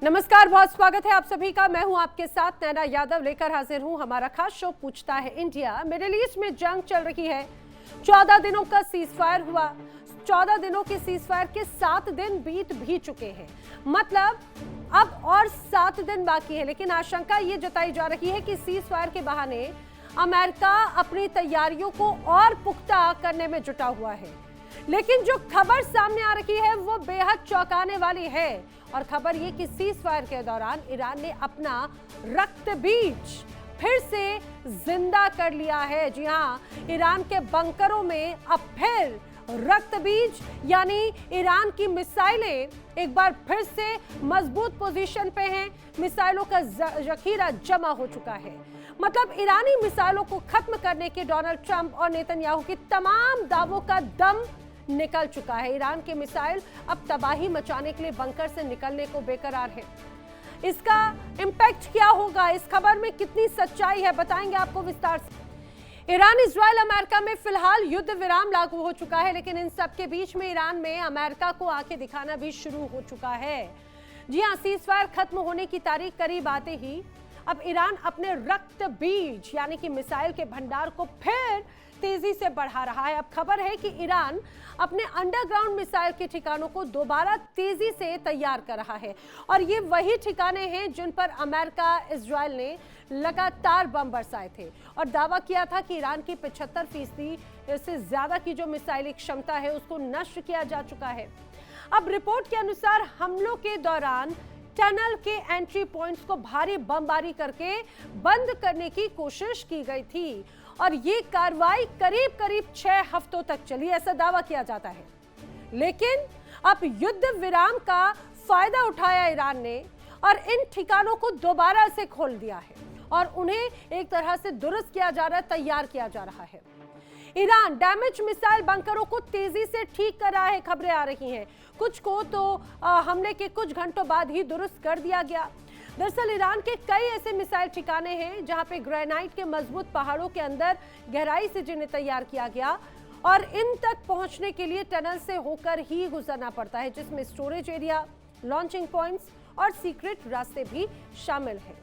नमस्कार, बहुत स्वागत है आप सभी का। मैं हूं आपके साथ नैना यादव, लेकर हाजिर हूं हमारा खास शो पूछता है इंडिया। मिडिल ईस्ट में जंग चल रही है। 14 दिनों का सीजफायर हुआ। 14 दिनों के सीजफायर के 7 दिन बीत भी चुके हैं। मतलब अब और 7 दिन बाकी है। लेकिन आशंका ये जताई जा रही है कि सीजफायर के बहाने अमेरिका अपनी तैयारियों को और पुख्ता करने में जुटा हुआ है। लेकिन जो खबर सामने आ रही है वो बेहद चौंकाने वाली है। और खबर ये कि सीजफायर के दौरान ईरान ने अपना रक्त बीज फिर से जिंदा कर लिया है। जी हां, ईरान के बंकरों में अब फिर रक्त बीज यानी ईरान की मिसाइलें एक बार फिर से मजबूत पोजीशन पे हैं। मिसाइलों का जखीरा जमा हो चुका है। मतलब ईरानी मिसाइलों को खत्म करने के डोनाल्ड ट्रंप और नेतन्याहू की तमाम दावों का दम निकल चुका है। ईरान के मिसाइल अब तबाही मचाने के लिए बंकर से निकलने को बेकरार है। इसका इंपैक्ट क्या होगा, इस खबर में कितनी सच्चाई है, बताएंगे आपको विस्तार से। ईरान, इजराइल, अमेरिका में फिलहाल युद्ध विराम लागू हो चुका है। लेकिन इन सब के बीच में ईरान में अमेरिका को आंखें दिखाना भी शुरू हो चुका है। जी हां, सीजफायर खत्म होने की तारीख करीब आते ही अब ईरान अपने रक्त बीज यानी कि मिसाइल के भंडार को फिर तेजी से बढ़ा रहा है। अब खबर है कि ईरान अपने अंडरग्राउंड मिसाइल के ठिकानों को दोबारा तेजी से तैयार कर रहा है। और ये वही ठिकाने हैं जिन पर अमेरिका, इजराइल ने लगातार बम बरसाए थे और दावा किया था कि ईरान की 75% से ज्यादा की जो मिसाइल क्षमता है उसको नष्ट किया जा चुका है। अब रिपोर्ट के अनुसार हमलों के दौरान टनल के एंट्री पॉइंट्स को भारी बमबारी करके बंद करने की कोशिश की गई थी। और ये कार्रवाई करीब करीब 6 हफ्तों तक चली, ऐसा दावा किया जाता है। लेकिन अब युद्ध विराम का फायदा उठाया ईरान ने और इन ठिकानों को दोबारा से खोल दिया है और उन्हें एक तरह से दुरुस्त किया जा रहा है, तैयार किया जा रहा है। ईरान डैमेज मिसाइल बंकरों को तेजी से ठीक कर रहा है, खबरें आ रही हैं। कुछ को तो हमले के कुछ घंटों बाद ही दुरुस्त कर दिया गया। दरअसल ईरान के कई ऐसे मिसाइल ठिकाने हैं जहां पे ग्रेनाइट के मजबूत पहाड़ों के अंदर गहराई से जिन्हें तैयार किया गया और इन तक पहुंचने के लिए टनल से होकर ही गुजरना पड़ता है, जिसमें स्टोरेज एरिया, लॉन्चिंग पॉइंट्स और सीक्रेट रास्ते भी शामिल हैं।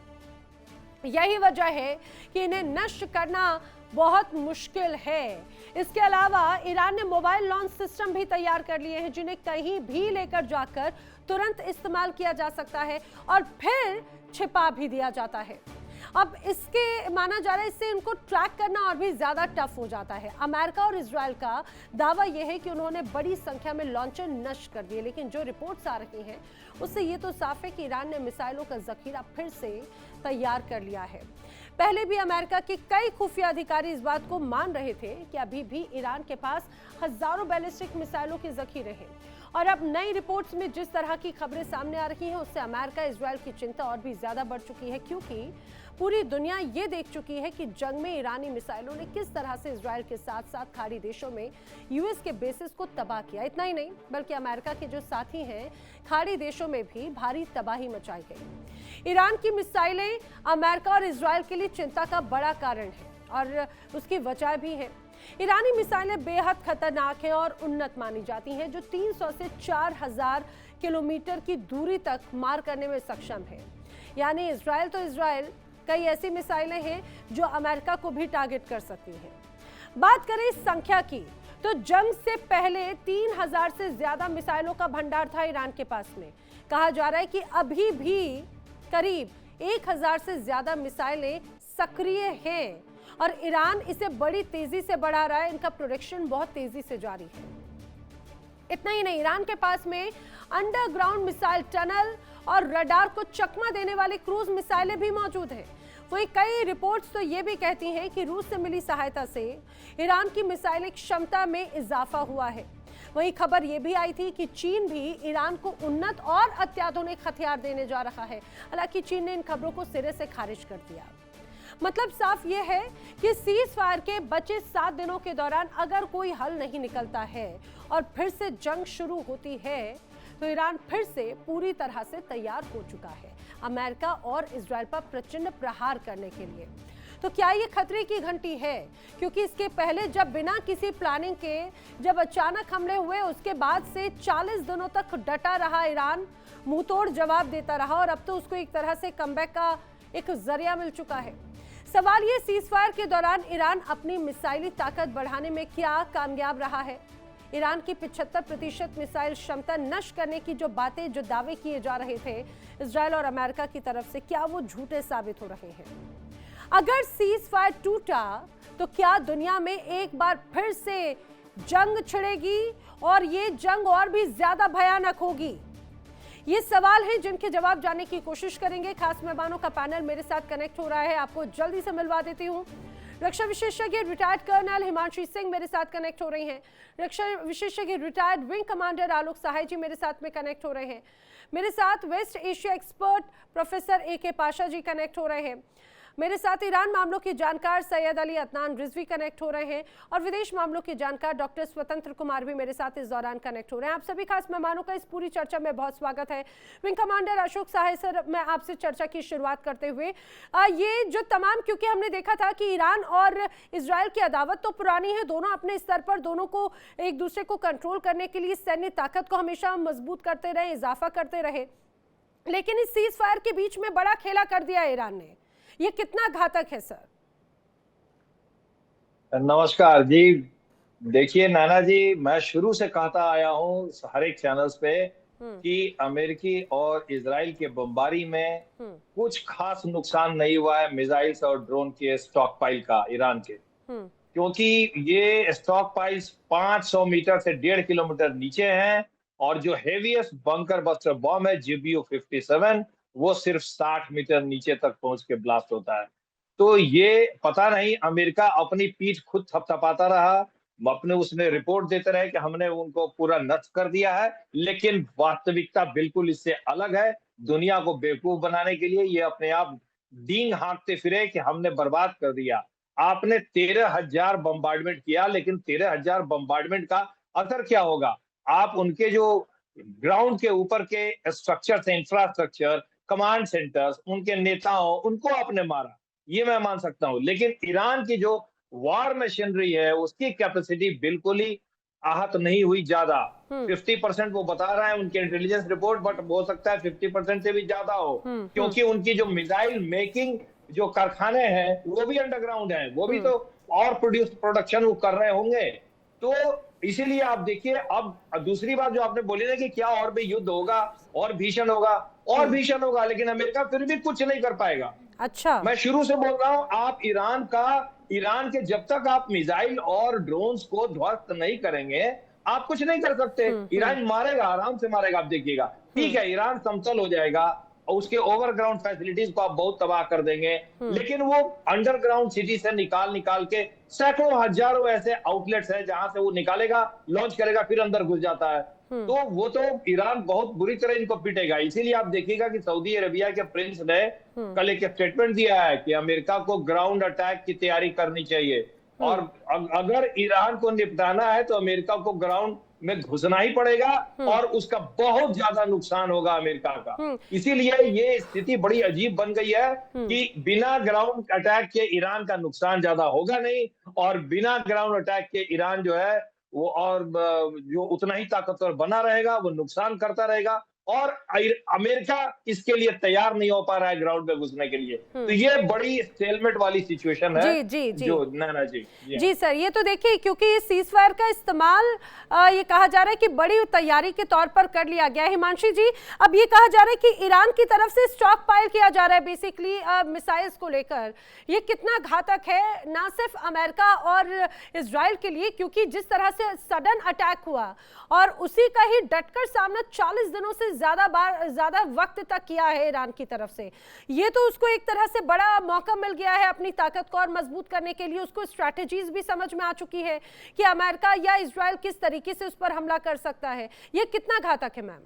यही वजह है कि इन्हें नष्ट करना बहुत मुश्किल है। इसके अलावा ईरान ने मोबाइल लॉन्च सिस्टम भी तैयार कर लिए हैं जिन्हें कहीं भी लेकर जाकर तुरंत इस्तेमाल किया जा सकता है और फिर छिपा भी दिया जाता है। अब इसके माना जा रहा है इससे इनको ट्रैक करना और भी ज्यादा टफ हो जाता है। अमेरिका और इजराइल का दावा यह है कि उन्होंने बड़ी संख्या में लॉन्चर नष्ट कर दिए। लेकिन जो रिपोर्ट्स आ रही हैं उससे ये तो साफ है कि ईरान ने मिसाइलों का जखीरा फिर से तैयार कर लिया है। पहले भी अमेरिका के कई खुफिया अधिकारी इस बात को मान रहे थे कि अभी भी ईरान के पास हजारों बैलिस्टिक मिसाइलों के जखीरे हैं। और अब नई रिपोर्ट्स में जिस तरह की खबरें सामने आ रही हैं उससे अमेरिका, इजराइल की चिंता और भी ज्यादा बढ़ चुकी है, क्योंकि पूरी दुनिया ये देख चुकी है कि जंग में ईरानी मिसाइलों ने किस तरह से इजराइल के साथ साथ खाड़ी देशों में यूएस के बेसिस को तबाह किया। इतना ही नहीं बल्कि अमेरिका के जो साथी हैं खाड़ी देशों में भी भारी तबाही मचाई गई। ईरान की मिसाइलें अमेरिका और इजराइल के लिए चिंता का बड़ा कारण है और उसकी वजह भी है। ईरानी मिसाइलें बेहद खतरनाक हैं और उन्नत मानी जाती हैं, जो 300 से 4000 किलोमीटर की दूरी तक मार करने में सक्षम है। यानी इजराइल तो इजराइल, कई ऐसी मिसाइलें हैं जो अमेरिका को भी टारगेट कर सकती हैं। बात करें इस संख्या की तो जंग से पहले 3000 से ज्यादा मिसाइलों का भंडार था ईरान के पास में। कहा जा रहा है कि अभी भी करीब 1000 से ज्यादा मिसाइलें सक्रिय हैं और ईरान इसे बड़ी तेजी से बढ़ा रहा है। इनका प्रोडक्शन बहुत तेजी से जारी है। इतना ही नहीं, ईरान के पास में अंडरग्राउंड मिसाइल, टनल और रडार को चकमा देने वाली क्रूज मिसाइलें भी मौजूद हैं। वहीं कई रिपोर्ट्स तो ये भी कहती हैं कि रूस से मिली सहायता से ईरान की मिसाइल क्षमता में इजाफा हुआ है। वहीं खबर ये भी आई थी कि चीन भी ईरान को उन्नत और अत्याधुनिक हथियार देने जा रहा है। हालांकि चीन ने इन खबरों को सिरे से खारिज कर दिया। मतलब साफ ये है कि सीज फायर के बचे 7 दिनों के दौरान अगर कोई हल नहीं निकलता है और फिर से जंग शुरू होती है तो ईरान फिर से पूरी तरह से तैयार हो चुका है अमेरिका और इजराइल पर प्रचंड प्रहार करने के लिए। तो क्या ये खतरे की घंटी है? क्योंकि इसके पहले जब बिना किसी प्लानिंग के जब अचानक हमले हुए, उसके बाद से 40 दिनों तक डटा रहा ईरान, मुंह तोड़ जवाब देता रहा और अब तो उसको एक तरह से कमबैक का एक जरिया मिल चुका है। सवाल ये, सीजफायर के दौरान ईरान अपनी मिसाइली ताकत बढ़ाने में क्या कामयाब रहा है? ईरान की 75% मिसाइल क्षमता नष्ट करने की जो बातें, जो दावे किए जा रहे थे इजराइल और अमेरिका की तरफ से, क्या वो झूठे साबित हो रहे हैं? अगर सीजफायर टूटा तो क्या दुनिया में एक बार फिर से जंग छिड़ेगी और ये जंग और भी ज्यादा भयानक होगी? ये सवाल हैं जिनके जवाब जानने की कोशिश करेंगे। खास मेहमानों का पैनल मेरे साथ कनेक्ट हो रहा है, आपको जल्दी से मिलवा देती हूँ। रक्षा विशेषज्ञ रिटायर्ड कर्नल हिमांशी सिंह मेरे साथ कनेक्ट हो रही हैं। रक्षा विशेषज्ञ retired wing commander Alok Sahay ji मेरे साथ में कनेक्ट हो रहे हैं। मेरे साथ West Asia expert professor AK Pasha ji connect हो रहे हैं। मेरे साथ ईरान मामलों के जानकार सैयद अली अदनान रिजवी कनेक्ट हो रहे हैं और विदेश मामलों के जानकार डॉक्टर स्वतंत्र कुमार भी मेरे साथ इस दौरान कनेक्ट हो रहे हैं। आप सभी खास मेहमानों का इस पूरी चर्चा में बहुत स्वागत है। विंग कमांडर अशोक सहाय सर, मैं आपसे चर्चा की शुरुआत करते हुए, ये जो तमाम, क्योंकि हमने देखा था कि ईरान और इजराइल की अदावत तो पुरानी है, दोनों अपने स्तर पर दोनों को एक दूसरे को कंट्रोल करने के लिए सैन्य ताकत को हमेशा मजबूत करते रहे, इजाफा करते रहे, लेकिन इस सीज फायर के बीच में बड़ा खेला कर दिया ईरान ने। ये कितना घातक है सर? नमस्कार जी। देखिए नाना जी, मैं शुरू से कहता आया हूँ हर एक चैनल्स पे कि अमेरिकी और इजराइल के बमबारी में कुछ खास नुकसान नहीं हुआ है मिसाइल्स और ड्रोन के स्टॉक पाइल का ईरान के, क्योंकि ये स्टॉक पाइल्स 500 मीटर से 1.5 किलोमीटर नीचे हैं और जो हेवीएस्ट बंकर बस्टर बॉम्ब है GBU-57 वो सिर्फ 60 मीटर नीचे तक पहुंच के ब्लास्ट होता है। तो ये पता नहीं, अमेरिका अपनी पीठ खुद थपथपाता रहा, अपने उसमें रिपोर्ट देते रहे कि हमने उनको पूरा नष्ट कर दिया है, लेकिन वास्तविकता बिल्कुल इससे अलग है। दुनिया को बेवकूफ बनाने के लिए ये अपने आप डींग हाँकते फिरे कि हमने बर्बाद कर दिया। आपने 13,000 बम्बार्डमेंट किया, लेकिन 13,000 बम्बार्डमेंट का असर क्या होगा? आप उनके जो ग्राउंड के ऊपर के स्ट्रक्चर थे, इंफ्रास्ट्रक्चर, कमांड सेंटर्स, उनके नेताओं, उनको आपने मारा, ये मैं मान सकता हूं, लेकिन ईरान की जो वॉर मशीनरी है उसकी कैपेसिटी बिल्कुल ही आहत नहीं हुई ज्यादा। 50% वो बता रहा है उनके इंटेलिजेंस रिपोर्ट, बट हो सकता है 50% से भी ज्यादा हो, क्योंकि उनकी जो मिसाइल मेकिंग जो कारखाने हैं वो भी अंडरग्राउंड है, वो भी तो और प्रोडक्शन वो कर रहे होंगे। तो इसीलिए आप देखिए, अब दूसरी बात जो आपने बोली ना कि क्या और भी युद्ध होगा और भीषण होगा, और भीषण होगा, लेकिन अमेरिका फिर भी कुछ नहीं कर पाएगा। अच्छा, मैं शुरू से बोल रहा हूं, आप ईरान के जब तक आप मिसाइल और ड्रोन्स को ध्वस्त नहीं करेंगे आप कुछ नहीं कर सकते। ईरान मारेगा, आराम से मारेगा, आप देखिएगा। ठीक है, ईरान समतल हो जाएगा और उसके ओवरग्राउंड फैसिलिटीज को आप बहुत तबाह कर देंगे, लेकिन वो अंडरग्राउंड सिटी से निकाल के सैकड़ों हजारों ऐसे आउटलेट्स हैं जहां से वो निकालेगा, लॉन्च करेगा, फिर अंदर घुस जाता है। तो वो तो ईरान बहुत बुरी तरह इनको पीटेगा। इसीलिए आप देखिएगा कि सऊदी अरेबिया के प्रिंस ने कल एक स्टेटमेंट दिया है कि अमेरिका को ग्राउंड अटैक की तैयारी करनी चाहिए, और अगर ईरान को निपटाना है तो अमेरिका को ग्राउंड में घुसना ही पड़ेगा और उसका बहुत ज्यादा नुकसान होगा अमेरिका का। इसीलिए ये स्थिति बड़ी अजीब बन गई है कि बिना ग्राउंड अटैक के ईरान का नुकसान ज्यादा होगा नहीं, और बिना ग्राउंड अटैक के ईरान जो है वो और जो उतना ही ताकतवर बना रहेगा, वो नुकसान करता रहेगा, और अमेरिका इसके लिए तैयार नहीं हो पा रहा है ग्राउंड में घुसने के लिए। तो ये बड़ी स्टेलमेट वाली सिचुएशन है। जी जो नाना जी जी सर, ये तो देखिए, क्योंकि इस सीज फायर का इस्तेमाल ये कहा जा रहा है कि बड़ी तैयारी के तौर पर कर लिया गया है। हिमांशी जी, अब ये कहा जा रहा है कि ईरान की तरफ से स्टॉक पाइल किया जा रहा है बेसिकली मिसाइल्स को लेकर। ये कितना घातक है, ना सिर्फ अमेरिका और इजराइल के लिए, क्योंकि जिस तरह से सडन अटैक हुआ और उसी का ही डटकर सामना 40 दिनों से ज्यादा वक्त तक किया है ईरान की तरफ से, ये तो उसको एक तरह से बड़ा मौका मिल गया है अपनी ताकत को और मजबूत करने के लिए। उसको स्ट्रैटेजीज भी समझ में आ चुकी है कि अमेरिका या इजराइल किस तरीके से उस पर हमला कर सकता है। ये कितना घातक है मैम?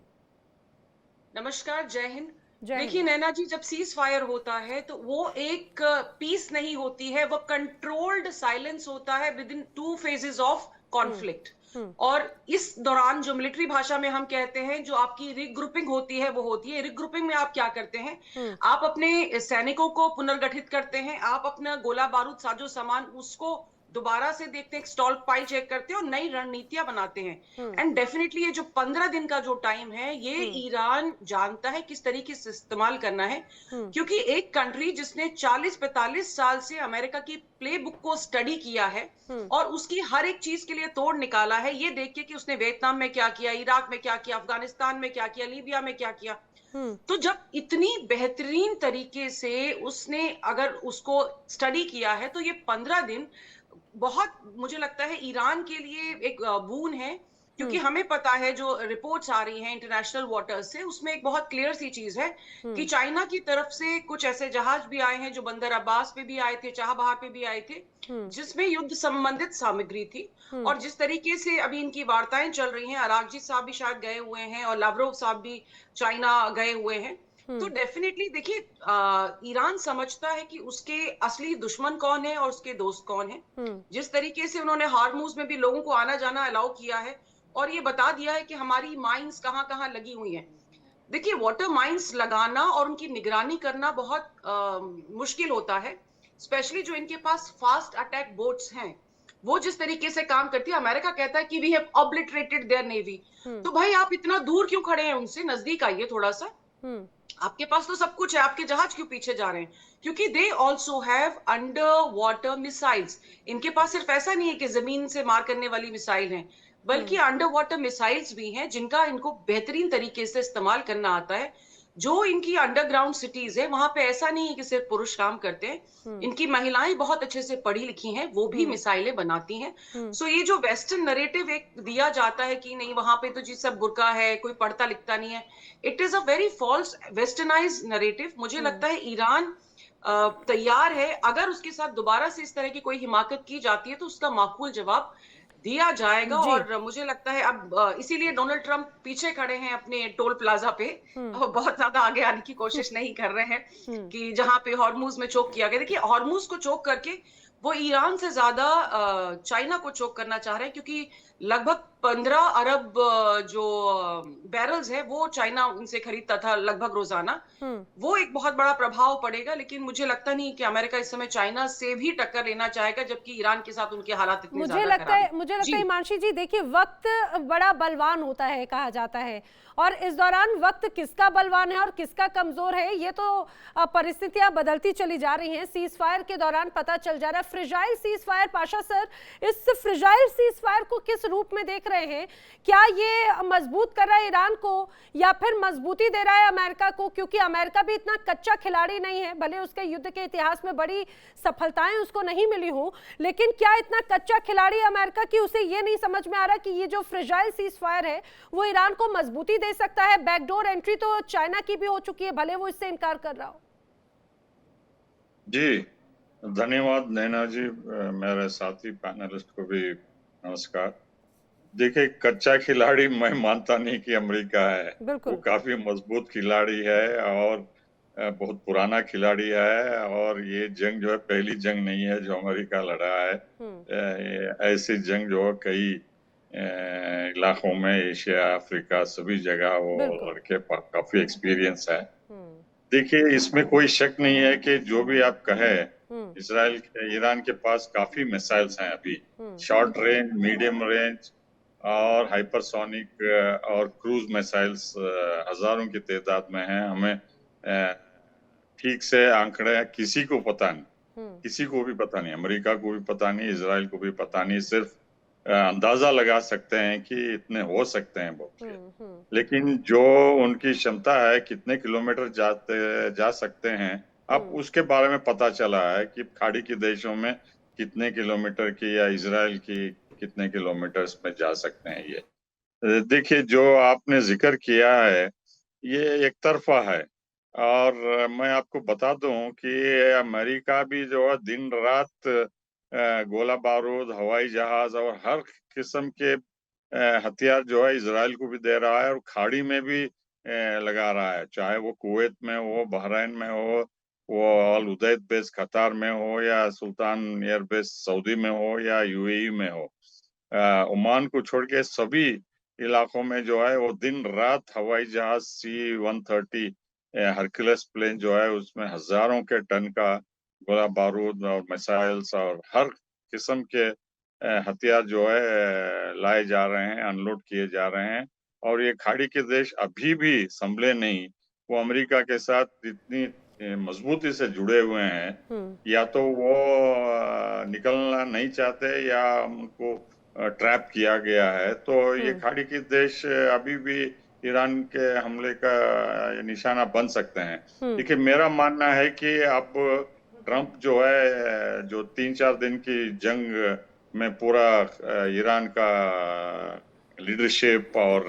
नमस्कार, जय हिंद। देखिए नैना जी, जब सीज फायर होता है तो वो एक पीस नहीं होती है, वो कंट्रोल्ड साइलेंस होता है with in 2 phases of conflict. और इस दौरान जो मिलिट्री भाषा में हम कहते हैं, जो आपकी रिग्रुपिंग होती है वो होती है। रिग्रुपिंग में आप क्या करते हैं, आप अपने सैनिकों को पुनर्गठित करते हैं, आप अपना गोला बारूद साजो सामान उसको दोबारा से देखते हैं, स्टॉक पाइल चेक करते हैं और नई रणनीतियां बनाते हैं। एंड डेफिनेटली ये जो 15 दिन का जो टाइम है, ये ईरान जानता है किस तरीके से इस्तेमाल करना है, क्योंकि एक कंट्री जिसने 40-45 साल से अमेरिका की प्ले बुक को स्टडी किया है और उसकी हर एक चीज के लिए तोड़ निकाला है, ये देख के कि उसने वियतनाम में क्या किया, इराक में क्या किया, अफगानिस्तान में क्या किया, लीबिया में क्या किया। तो जब इतनी बेहतरीन तरीके से उसने अगर उसको स्टडी किया है, तो ये 15 दिन बहुत, मुझे लगता है ईरान के लिए एक बून है, क्योंकि हमें पता है जो रिपोर्ट्स आ रही हैं इंटरनेशनल वाटर्स से, उसमें एक बहुत क्लियर सी चीज है कि चाइना की तरफ से कुछ ऐसे जहाज भी आए हैं जो बंदर अब्बास पे भी आए थे, चाबहार पे भी आए थे, जिसमें युद्ध संबंधित सामग्री थी। और जिस तरीके से अभी इनकी वार्ताएं चल रही हैं, अरागजी साहब भी शायद गए हुए हैं और लावरोव साहब भी चाइना गए हुए हैं, तो डेफिनेटली देखिए, ईरान समझता है कि उसके असली दुश्मन कौन है और उसके दोस्त कौन है। जिस तरीके से उन्होंने हार्मूज में भी लोगों को आना जाना अलाउ किया है और ये बता दिया है कि हमारी माइंस कहाँ कहाँ लगी हुई हैं। देखिए, वाटर माइंस लगाना और उनकी निगरानी करना बहुत मुश्किल होता है, स्पेशली जो इनके पास फास्ट अटैक बोट्स हैं, वो जिस तरीके से काम करती है। अमेरिका कहता है कि we have obliterated their navy, तो भाई आप इतना दूर क्यों खड़े हैं उनसे, नजदीक आइए थोड़ा सा। आपके पास तो सब कुछ है, आपके जहाज क्यों पीछे जा रहे हैं? क्योंकि they also have under water missiles. इनके पास सिर्फ ऐसा नहीं है कि जमीन से मार करने वाली मिसाइल हैं, बल्कि अंडर वाटर मिसाइल्स भी हैं जिनका इनको बेहतरीन तरीके से इस्तेमाल करना आता है। जो इनकी अंडरग्राउंड सिटीज है, वहां पे ऐसा नहीं है कि सिर्फ पुरुष काम करते हैं, इनकी महिलाएं बहुत अच्छे से पढ़ी लिखी हैं, वो भी मिसाइलें बनाती हैं। सो ये जो वेस्टर्न नरेटिव एक दिया जाता है कि नहीं वहां पे तो जी सब बुर्का है, कोई पढ़ता लिखता नहीं है, it is a very false westernise narrative. मुझे लगता है ईरान तैयार है, अगर उसके साथ दोबारा से इस तरह की कोई हिमाकत की जाती है तो उसका माकूल जवाब दिया जाएगा। जी। और मुझे लगता है अब इसीलिए डोनाल्ड ट्रंप पीछे खड़े हैं अपने टोल प्लाजा पे, और बहुत ज्यादा आगे आने की कोशिश नहीं कर रहे हैं कि जहां पे हॉर्मूज में चोक किया गया। देखिए, हॉर्मूज को चोक करके वो ईरान से ज्यादा चाइना को चोक करना चाह रहे हैं, क्योंकि लगभग 15 अरब जो बैरल्स है वो चाइना उनसे खरीदता था लगभग रोजाना। वो एक बहुत बड़ा प्रभाव पड़ेगा, लेकिन मुझे लगता नहीं कि अमेरिका इस समय चाइना से भी टक्कर लेना चाहेगा, जबकि ईरान के साथ उनके हालात इतने ज्यादा खराब हैं। मुझे लगता है जी। हिमांशी जी, देखिए वक्त बड़ा बलवान होता है कहा जाता है, और इस दौरान वक्त किसका बलवान है और किसका कमजोर है ये तो परिस्थितियां बदलती चली जा रही हैं। सीज फायर के दौरान पता चल जा रहा है, fragile cease fire. Pasha sir, इस फ्रिजाइल सीज फायर को किस रूप में देख रहे हैं? क्या ये मजबूत कर रहा है ईरान को या फिर मजबूती दे रहा है अमेरिका को? क्योंकि अमेरिका भी इतना कच्चा खिलाड़ी नहीं है, भले उसके युद्ध के इतिहास में बड़ी सफलताएं उसको नहीं मिली हो, लेकिन क्या इतना कच्चा खिलाड़ी अमेरिका की उसे ये नहीं समझ में आ रहा कि ये जो फ्रिजाइल सीज फायर है वो ईरान को मजबूती दे सकता है? बैकडोर एंट्री तो चाइना की भी हो चुकी है, भले वो इससे इनकार कर रहा हो। जी, धन्यवाद नैना जी। मेरे साथी पैनलिस्ट को भी नमस्कार। देखिए, कच्चा खिलाड़ी मैं मानता नहीं कि अमेरिका है, वो काफी मजबूत खिलाड़ी है और बहुत पुराना खिलाड़ी है, और ये जंग जो है पहली जंग नहीं है जो अमेरिका लड़ा है। ऐसी जंग जो कई इलाकों में, एशिया, अफ्रीका, सभी जगह वो लड़के काफी एक्सपीरियंस है। देखिए, इसमें कोई शक नहीं है कि जो भी आप कहें, ईरान के पास काफी मिसाइल्स हैं अभी, शॉर्ट रेंज, मीडियम रेंज और हाइपरसोनिक और क्रूज मिसाइल्स हजारों की तादाद में हैं। हमें ठीक से आंकड़े किसी को पता नहीं, किसी को भी पता नहीं, अमेरिका को भी पता नहीं, इजराइल को भी पता नहीं, सिर्फ अंदाजा लगा सकते हैं कि इतने हो सकते हैं बहुत। लेकिन जो उनकी क्षमता है, कितने किलोमीटर जा सकते हैं, अब उसके बारे में पता चला है कि खाड़ी के देशों में कितने किलोमीटर की या इजराइल की कितने किलोमीटर में जा सकते हैं। ये देखिए, जो आपने जिक्र किया है ये एक तरफा है, और मैं आपको बता दूं कि अमेरिका भी जो है दिन रात गोला बारूद, हवाई जहाज और हर किस्म के हथियार जो है इजराइल को भी दे रहा है, और खाड़ी में भी लगा रहा है, चाहे वो कुवैत में हो, बहरीन में हो, वो अल उदैद बेस कतार में हो, या सुल्तान एयर बेस सऊदी में हो, या यूएई में हो। ओमान को छोड़ के सभी इलाकों में जो है वो दिन रात हवाई जहाज C-130 हरक्यूलिस प्लेन जो है उसमें हजारों के टन का गोला बारूद और मिसाइल्स और हर किस्म के हथियार जो है लाए जा रहे हैं, अनलोड किए जा रहे हैं। और ये खाड़ी के देश अभी भी संभले नहीं, वो अमेरिका के साथ इतनी मजबूती से जुड़े हुए हैं, या तो वो निकलना नहीं चाहते या उनको ट्रैप किया गया है। तो ये खाड़ी के देश अभी भी ईरान के हमले का निशाना बन सकते हैं। देखिए, मेरा मानना है कि अब ट्रंप जो है, जो 3-4 दिन की जंग में पूरा ईरान का लीडरशिप और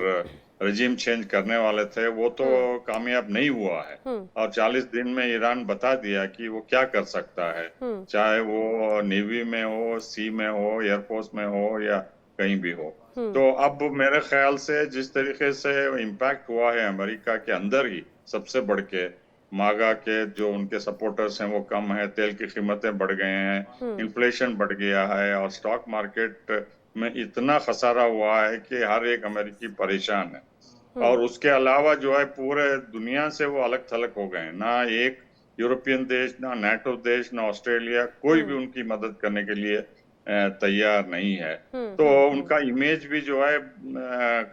रजीम चेंज करने वाले थे, वो तो कामयाब नहीं हुआ है। और 40 दिन में ईरान बता दिया कि वो क्या कर सकता है, चाहे वो नेवी में हो, सी में हो, एयरफोर्स में हो या कहीं भी हो। तो अब मेरे ख्याल से जिस तरीके से इम्पैक्ट हुआ है अमेरिका के अंदर ही, सबसे बढ़ के मागा के जो उनके सपोर्टर्स हैं वो कम है, तेल की कीमतें बढ़ गए हैं, इन्फ्लेशन बढ़ गया है और स्टॉक मार्केट में इतना खसारा हुआ है कि हर एक अमेरिकी परेशान है। और उसके अलावा जो है पूरे दुनिया से वो अलग थलग हो गए, ना एक यूरोपियन देश, ना नाटो देश, ना ऑस्ट्रेलिया, कोई भी उनकी मदद करने के लिए तैयार नहीं है। तो उनका इमेज भी जो है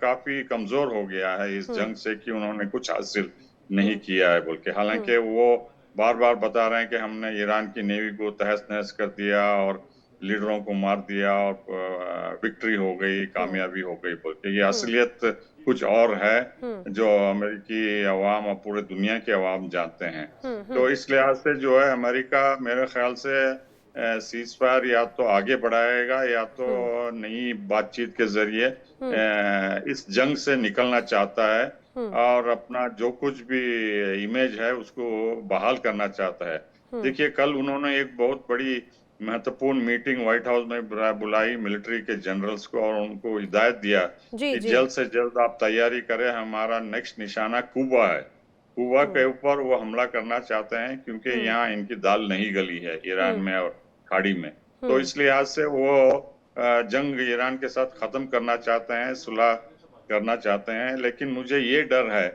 काफी कमजोर हो गया है इस जंग से कि उन्होंने कुछ हासिल नहीं किया है बोल के। हालांकि वो बार बार बता रहे हैं कि हमने ईरान की नेवी को तहस नहस कर दिया और लीडरों को मार दिया और विक्ट्री हो गई, कामयाबी हो गई बोल के। ये असलियत कुछ और है जो अमेरिकी अवाम और पूरे दुनिया के अवाम जानते हैं। तो इस लिहाज से जो है अमेरिका मेरे ख्याल से सीज फायर या तो आगे बढ़ाएगा या तो नई बातचीत के जरिए इस जंग से निकलना चाहता है और अपना जो कुछ भी इमेज है उसको बहाल करना चाहता है। देखिए, कल उन्होंने एक बहुत बड़ी महत्वपूर्ण मीटिंग व्हाइट हाउस में बुलाई मिलिट्री के जनरल्स को और उनको हिदायत दिया कि जल्द से जल्द आप तैयारी करें, हमारा नेक्स्ट निशाना कुबा है। कुबा के ऊपर वो हमला करना चाहते हैं क्योंकि यहाँ इनकी दाल नहीं गली है ईरान में और खाड़ी में। तो इस लिहाज से वो जंग ईरान के साथ खत्म करना चाहते हैं, सुलह करना चाहते हैं। लेकिन मुझे ये डर है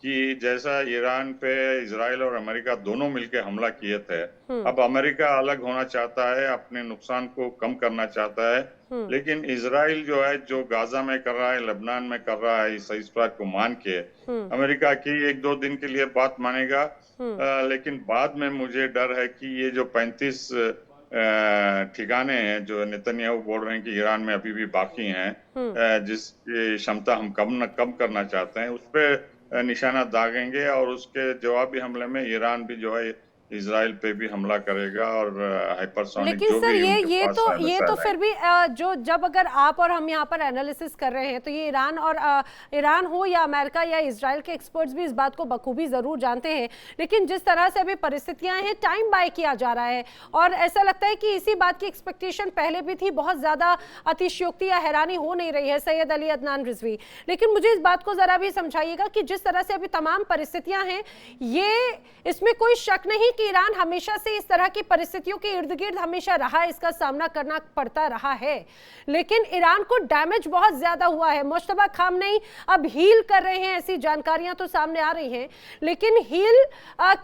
कि जैसा ईरान पे इजराइल और अमेरिका दोनों मिलकर हमला किए थे, अब अमेरिका अलग होना चाहता है, अपने नुकसान को कम करना चाहता है। लेकिन इजराइल जो है, जो गाजा में कर रहा है, लेबनान में कर रहा है, इस सीज़फायर को मान के अमेरिका की 1-2 दिन के लिए बात मानेगा। लेकिन बाद में मुझे डर है कि ये जो 35 ठिकाने हैं जो नेतन्याहू बोल रहे हैं कि ईरान में अभी भी बाकी हैं, जिसकी क्षमता हम कम करना चाहते हैं, उस पर निशाना दागेंगे और उसके जवाबी हमले में ईरान भी जो है इजराइल पे भी हमला करेगा और हाइपरसोनिक लेकिन जो सर भी ये तो फिर भी जो जब अगर आप और हम यहाँ पर एनालिसिस कर रहे हैं तो ये ईरान हो या अमेरिका या इजराइल के एक्सपर्ट्स भी इस बात को बखूबी जरूर जानते हैं। लेकिन जिस तरह से अभी परिस्थितियां हैं, टाइम बाय किया जा रहा है और ऐसा लगता है कि इसी बात की एक्सपेक्टेशन पहले भी थी, बहुत ज्यादा अतिशयोक्ति या हैरानी हो नहीं रही है। सैयद अली अदनान रिजवी, लेकिन मुझे इस बात को जरा भी समझाइएगा कि जिस तरह से अभी तमाम परिस्थितियां हैं, ये इसमें कोई शक नहीं कि ईरान हमेशा से इस तरह की परिस्थितियों के इर्द गिर्द हमेशा रहा, इसका सामना करना पड़ता रहा है। लेकिन ईरान को डैमेज बहुत ज्यादा हुआ है। मुश्तबा खामनेई अब हील कर रहे हैं, ऐसी जानकारियां तो सामने आ रही हैं, लेकिन हील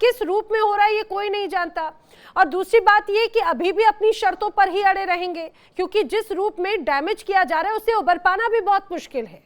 किस रूप में हो रहा है ये कोई नहीं जानता। और दूसरी बात ये कि अभी भी अपनी शर्तों पर ही अड़े रहेंगे, क्योंकि जिस रूप में डैमेज किया जा रहा है उसे उबर पाना भी बहुत मुश्किल है।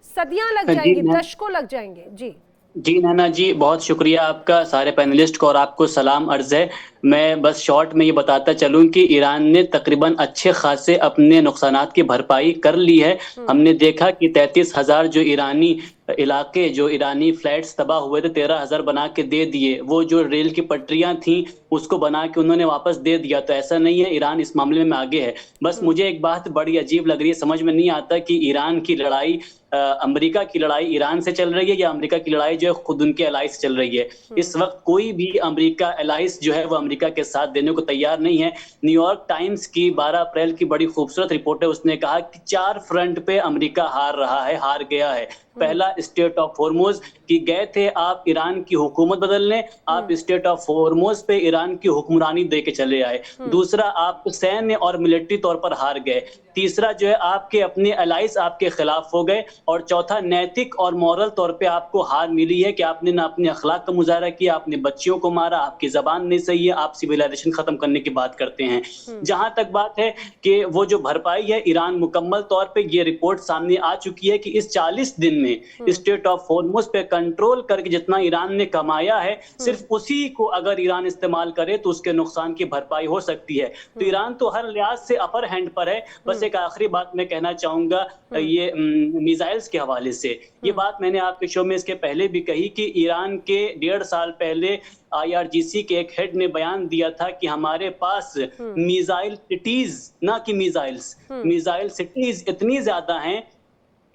सदियां लग जाएंगी, दशकों लग जाएंगे। जी नैना जी, बहुत शुक्रिया आपका, सारे पैनलिस्ट को, और आपको सलाम अर्ज है। मैं बस शॉर्ट में ये बताता चलूं कि ईरान ने तकरीबन अच्छे खासे अपने नुकसानात की भरपाई कर ली है। हमने देखा कि 33,000 जो ईरानी इलाके, जो ईरानी फ्लैट्स तबाह हुए थे, 13,000 बना के दे दिए। वो जो रेल की पटरियां थी उसको बना के उन्होंने वापस दे दिया। तो ऐसा नहीं है, ईरान इस मामले में आगे है। बस मुझे एक बात बड़ी अजीब लग रही है, समझ में नहीं आता कि ईरान की लड़ाई, अमेरिका की लड़ाई ईरान से चल रही है या अमेरिका की लड़ाई जो है खुद उनके एलाइज से चल रही है। इस वक्त कोई भी अमेरिका एलाइज जो है वो अमेरिका के साथ देने को तैयार नहीं है। न्यूयॉर्क टाइम्स की 12 अप्रैल की बड़ी खूबसूरत रिपोर्ट है, उसने कहा कि 4 फ्रंट पे अमेरिका हार रहा है, हार गया है। पहला स्टेट ऑफ हॉर्मुज कि गए थे आप ईरान की हुकूमत बदलने, आप स्टेट ऑफ हॉर्मुज़ पे ईरान की हुक्मरानी दे के चले आए। दूसरा, आप सैन्य और मिलिट्री तौर पर हार गए। तीसरा जो है, आपके अपने अलाइज आपके खिलाफ हो गए। और चौथा, नैतिक और मॉरल तौर पे आपको हार मिली है कि आपने ना अपने अखलाक का मुजाहरा किया, आपने बच्चियों को मारा, आपकी जबान नहीं सही है, आप सिविलाइजेशन खत्म करने की बात करते हैं। जहां तक बात है कि वो जो भरपाई है, ईरान मुकम्मल तौर पे ये रिपोर्ट सामने आ चुकी है कि इस 40 दिन में स्टेट ऑफ हॉर्मुज़ पे कंट्रोल करके जितना ईरान ने कमाया है, सिर्फ उसी को अगर ईरान इस्तेमाल करे तो उसके नुकसान की भरपाई हो सकती है। तो ईरान तो हर लिहाज से अपर हैंड पर है। बस एक आखिरी बात मैं कहना चाहूंगा ये मिसाइल्स के हवाले से। ये बात मैंने आपके शो में इसके पहले भी कही कि ईरान के 1.5 साल पहले IRGC के एक हेड ने बयान दिया था कि हमारे पास मिसाइल सिटीज, ना कि मिसाइल्स, मिसाइल सिटीज इतनी ज्यादा हैं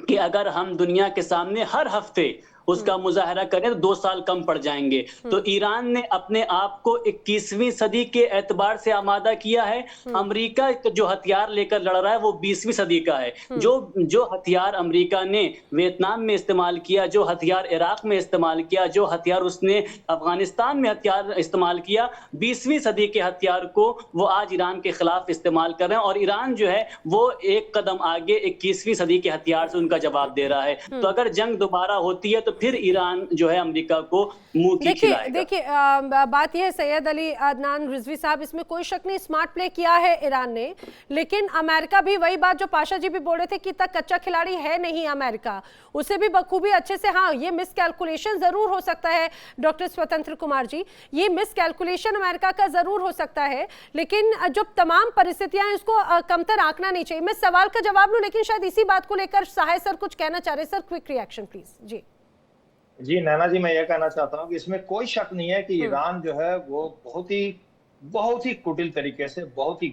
कि अगर हम दुनिया के सामने हर हफ्ते उसका मुजाहरा करें तो 2 साल कम पड़ जाएंगे। तो ईरान ने अपने आप को 21वीं सदी के एतबार से आमादा किया है। अमेरिका जो हथियार लेकर लड़ रहा है वो 20वीं सदी का है। जो हथियार अमेरिका ने वियतनाम में इस्तेमाल किया, जो हथियार इराक में इस्तेमाल किया, जो हथियार उसने अफगानिस्तान में हथियार इस्तेमाल किया, 20वीं सदी के हथियार को वो आज ईरान के खिलाफ इस्तेमाल कर रहे हैं। और ईरान जो है वो एक कदम आगे 21वीं सदी के हथियार से उनका जवाब दे रहा है। तो अगर जंग दोबारा होती है तो फिर ईरान जो है अमेरिका को मुंह की खिलाएगा। देखिए बात यह है सैयद अली अदनान रिजवी साहब, इसमें कोई शक नहीं स्मार्ट प्ले किया है ईरान ने, लेकिन अमेरिका भी वही बात जो पाशा जी भी बोल रहे थे कि तक कच्चा खिलाड़ी है नहीं अमेरिका, उसे भी बखूबी अच्छे से, हाँ ये मिस कैलकुलेशन जरूर हो सकता है डॉक्टर स्वतंत्र कुमार जी, ये मिस कैलकुलेशन अमेरिका का जरूर हो सकता है, लेकिन जो तमाम परिस्थितियां हैं उसको कमतर आंकना नहीं चाहिए। मैं सवाल का जवाब लूं, लेकिन शायद इसी बात को लेकर साहे सर कुछ कहना चाह रहे। Sir quick reaction please. जी नैना जी, मैं ये कहना चाहता हूँ कि इसमें कोई शक नहीं है कि ईरान जो है वो बहुत ही कुटिल तरीके से, बहुत ही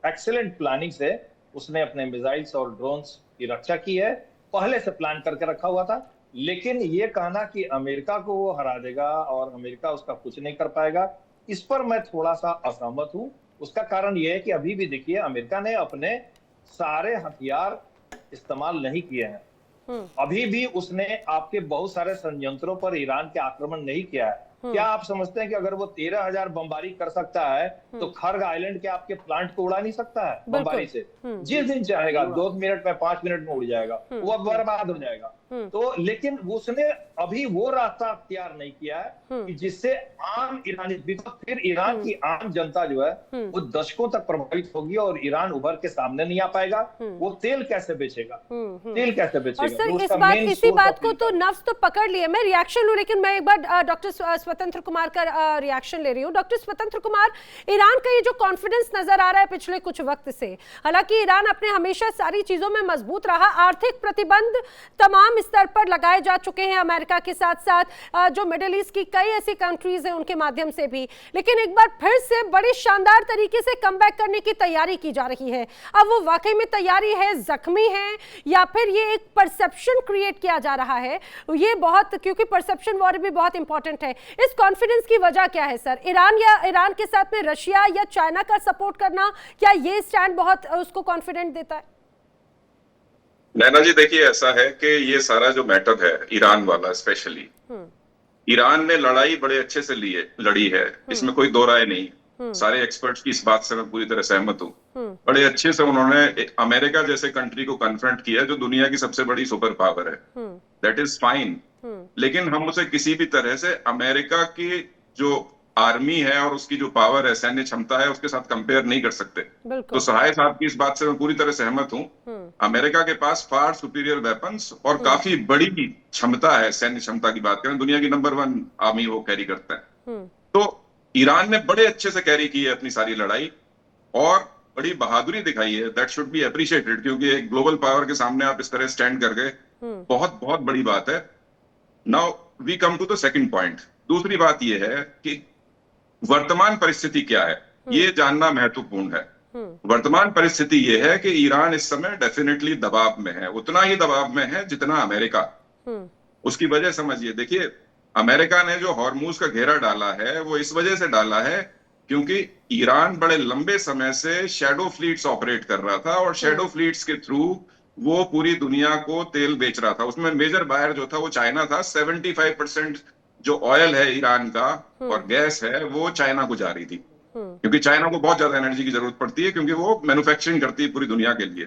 एक्सीलेंट प्लानिंग से उसने अपने मिसाइल्स और ड्रोन्स की रक्षा की है। पहले से प्लान करके रखा हुआ था। लेकिन ये कहना कि अमेरिका को वो हरा देगा और अमेरिका उसका कुछ नहीं कर पाएगा, इस पर मैं थोड़ा सा असहमत हूँ। उसका कारण यह है कि अभी भी देखिए, अमेरिका ने अपने सारे हथियार इस्तेमाल नहीं किए हैं। अभी भी उसने आपके बहुत सारे संयंत्रों पर ईरान के आक्रमण नहीं किया है। क्या आप समझते हैं कि अगर वो 13,000 बमबारी कर सकता है तो खर्ग आइलैंड के आपके प्लांट को उड़ा नहीं सकता है बमबारी से? जिस दिन चाहेगा 2 मिनट में, 5 मिनट में उड़ जाएगा, वो बर्बाद हो जाएगा। तो लेकिन उसने अभी वो रास्ता अख्तियार नहीं किया है कि जिससे आम ईरानी, फिर ईरान की आम जनता जो है वो दशकों तक प्रभावित होगी और ईरान उभर के सामने नहीं आ पाएगा। वो तेल कैसे बेचेगा? तेल कैसे बेचेगा? और सर इसी बात को तो नफ्स तो पकड़ लिया। मैं रिएक्शन लूं, लेकिन मैं एक बार डॉक्टर स्वतंत्र कुमार का रिएक्शन ले रही हूँ। डॉक्टर स्वतंत्र कुमार, ईरान का ये जो कॉन्फिडेंस नजर आ रहा है पिछले कुछ वक्त से, हालांकि ईरान अपने हमेशा सारी चीजों में मजबूत रहा, आर्थिक प्रतिबंध तमाम स्तर पर लगाए जा चुके हैं अमेरिका के साथ साथ जो मिडिल ईस्ट की कई ऐसी कंट्रीज हैं उनके माध्यम से भी, लेकिन एक बार फिर से बड़ी शानदार तरीके से कमबैक करने की तैयारी की जा रही है। अब वो वाकई में तैयारी है, जख्मी है, या फिर ये एक परसेप्शन क्रिएट किया जा रहा है? ये बहुत, क्योंकि परसेप्शन वॉर भी बहुत इंपॉर्टेंट है। इस कॉन्फिडेंस की वजह क्या है सर? ईरान के साथ में रशिया या चाइना का सपोर्ट करना, क्या ये स्टैंड बहुत उसको कॉन्फिडेंट देता है? नैना जी देखिए, ऐसा है कि ये सारा जो मैटर है ईरान वाला, स्पेशली ईरान ने लड़ाई बड़े अच्छे से लड़ी है, इसमें कोई दो राय नहीं। सारे एक्सपर्ट्स की इस बात से मैं पूरी तरह सहमत हूँ। बड़े अच्छे से उन्होंने अमेरिका जैसे कंट्री को कन्फ्रंट किया जो दुनिया की सबसे बड़ी सुपर पावर है। That is fine. लेकिन हम उसे किसी भी तरह से अमेरिका की जो आर्मी है और उसकी जो पावर है, सैन्य क्षमता है, उसके साथ कंपेयर नहीं कर सकते। तो सहाय साहब की इस बात से मैं पूरी तरह सहमत हूँ। अमेरिका के पास फार सुपीरियर वेपन्स और काफी बड़ी क्षमता है। सैन्य क्षमता की बात करें, दुनिया की नंबर 1 आर्मी वो कैरी करता है। तो ईरान ने बड़े अच्छे से कैरी की है अपनी सारी लड़ाई और बड़ी बहादुरी दिखाई है। दैट शुड बी अप्रिशिएटेड, क्योंकि एक ग्लोबल पावर के सामने आप इस तरह स्टैंड कर गए, बहुत बहुत बड़ी बात है। Now we come to the second point. दूसरी बात यह है कि वर्तमान परिस्थिति क्या है, ये जानना महत्वपूर्ण है। वर्तमान परिस्थिति ये है कि ईरान इस समय डेफिनेटली दबाव में है, उतना ही दबाव में है जितना अमेरिका। उसकी वजह समझिए, देखिए अमेरिका ने जो हॉर्मुज का घेरा डाला है वो इस वजह से डाला है क्योंकि ईरान बड़े लंबे समय से शैडो फ्लीट्स ऑपरेट कर रहा था और शैडो फ्लीट्स के थ्रू वो पूरी दुनिया को तेल बेच रहा था। उसमें मेजर बायर जो था वो चाइना था। 75% जो ऑयल है ईरान का और गैस है वो चाइना को जा रही थी, क्योंकि चाइना को बहुत ज्यादा एनर्जी की जरूरत पड़ती है, क्योंकि वो मैन्युफैक्चरिंग करती है पूरी दुनिया के लिए।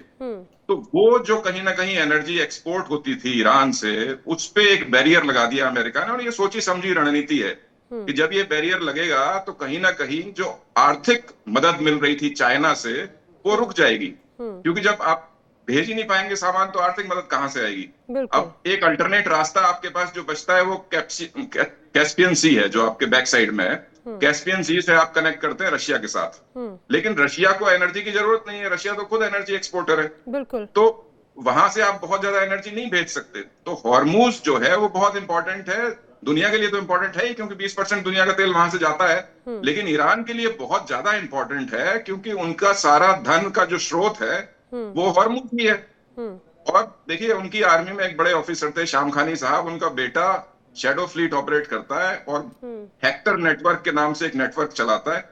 तो वो जो कहीं ना कहीं एनर्जी एक्सपोर्ट होती थी ईरान से, उस पे एक बैरियर लगा दिया अमेरिका ने। और ये सोची समझी रणनीति है कि जब ये बैरियर लगेगा तो कहीं ना कहीं जो आर्थिक मदद मिल रही थी चाइना से वो रुक जाएगी, क्योंकि जब आप भेज ही नहीं पाएंगे सामान तो आर्थिक मदद कहां से आएगी। अब एक अल्टरनेट रास्ता आपके पास जो बचता है वो कैस्पियन सी है, जो आपके बैक साइड में है। कैस्पियन सी से आप कनेक्ट करते हैं रशिया के साथ, लेकिन रशिया को एनर्जी की जरूरत नहीं है, रशिया तो खुद एनर्जी एक्सपोर्टर है। बिल्कुल। तो वहां से आप बहुत ज्यादा एनर्जी नहीं भेज सकते। तो हॉर्मूज जो है वो बहुत इंपॉर्टेंट है दुनिया के लिए, तो इंपॉर्टेंट है ही क्योंकि 20% दुनिया का तेल वहां से जाता है, लेकिन ईरान के लिए बहुत ज्यादा इंपॉर्टेंट है क्योंकि उनका सारा धन का जो स्रोत है वो हॉर्मूज ही है। और देखिए, उनकी आर्मी में एक बड़े ऑफिसर थे शामखानी साहब, उनका बेटा शैडो फ्लीट ऑपरेट करता है और हेक्टर नेटवर्क के नाम से एक नेटवर्क चलाता है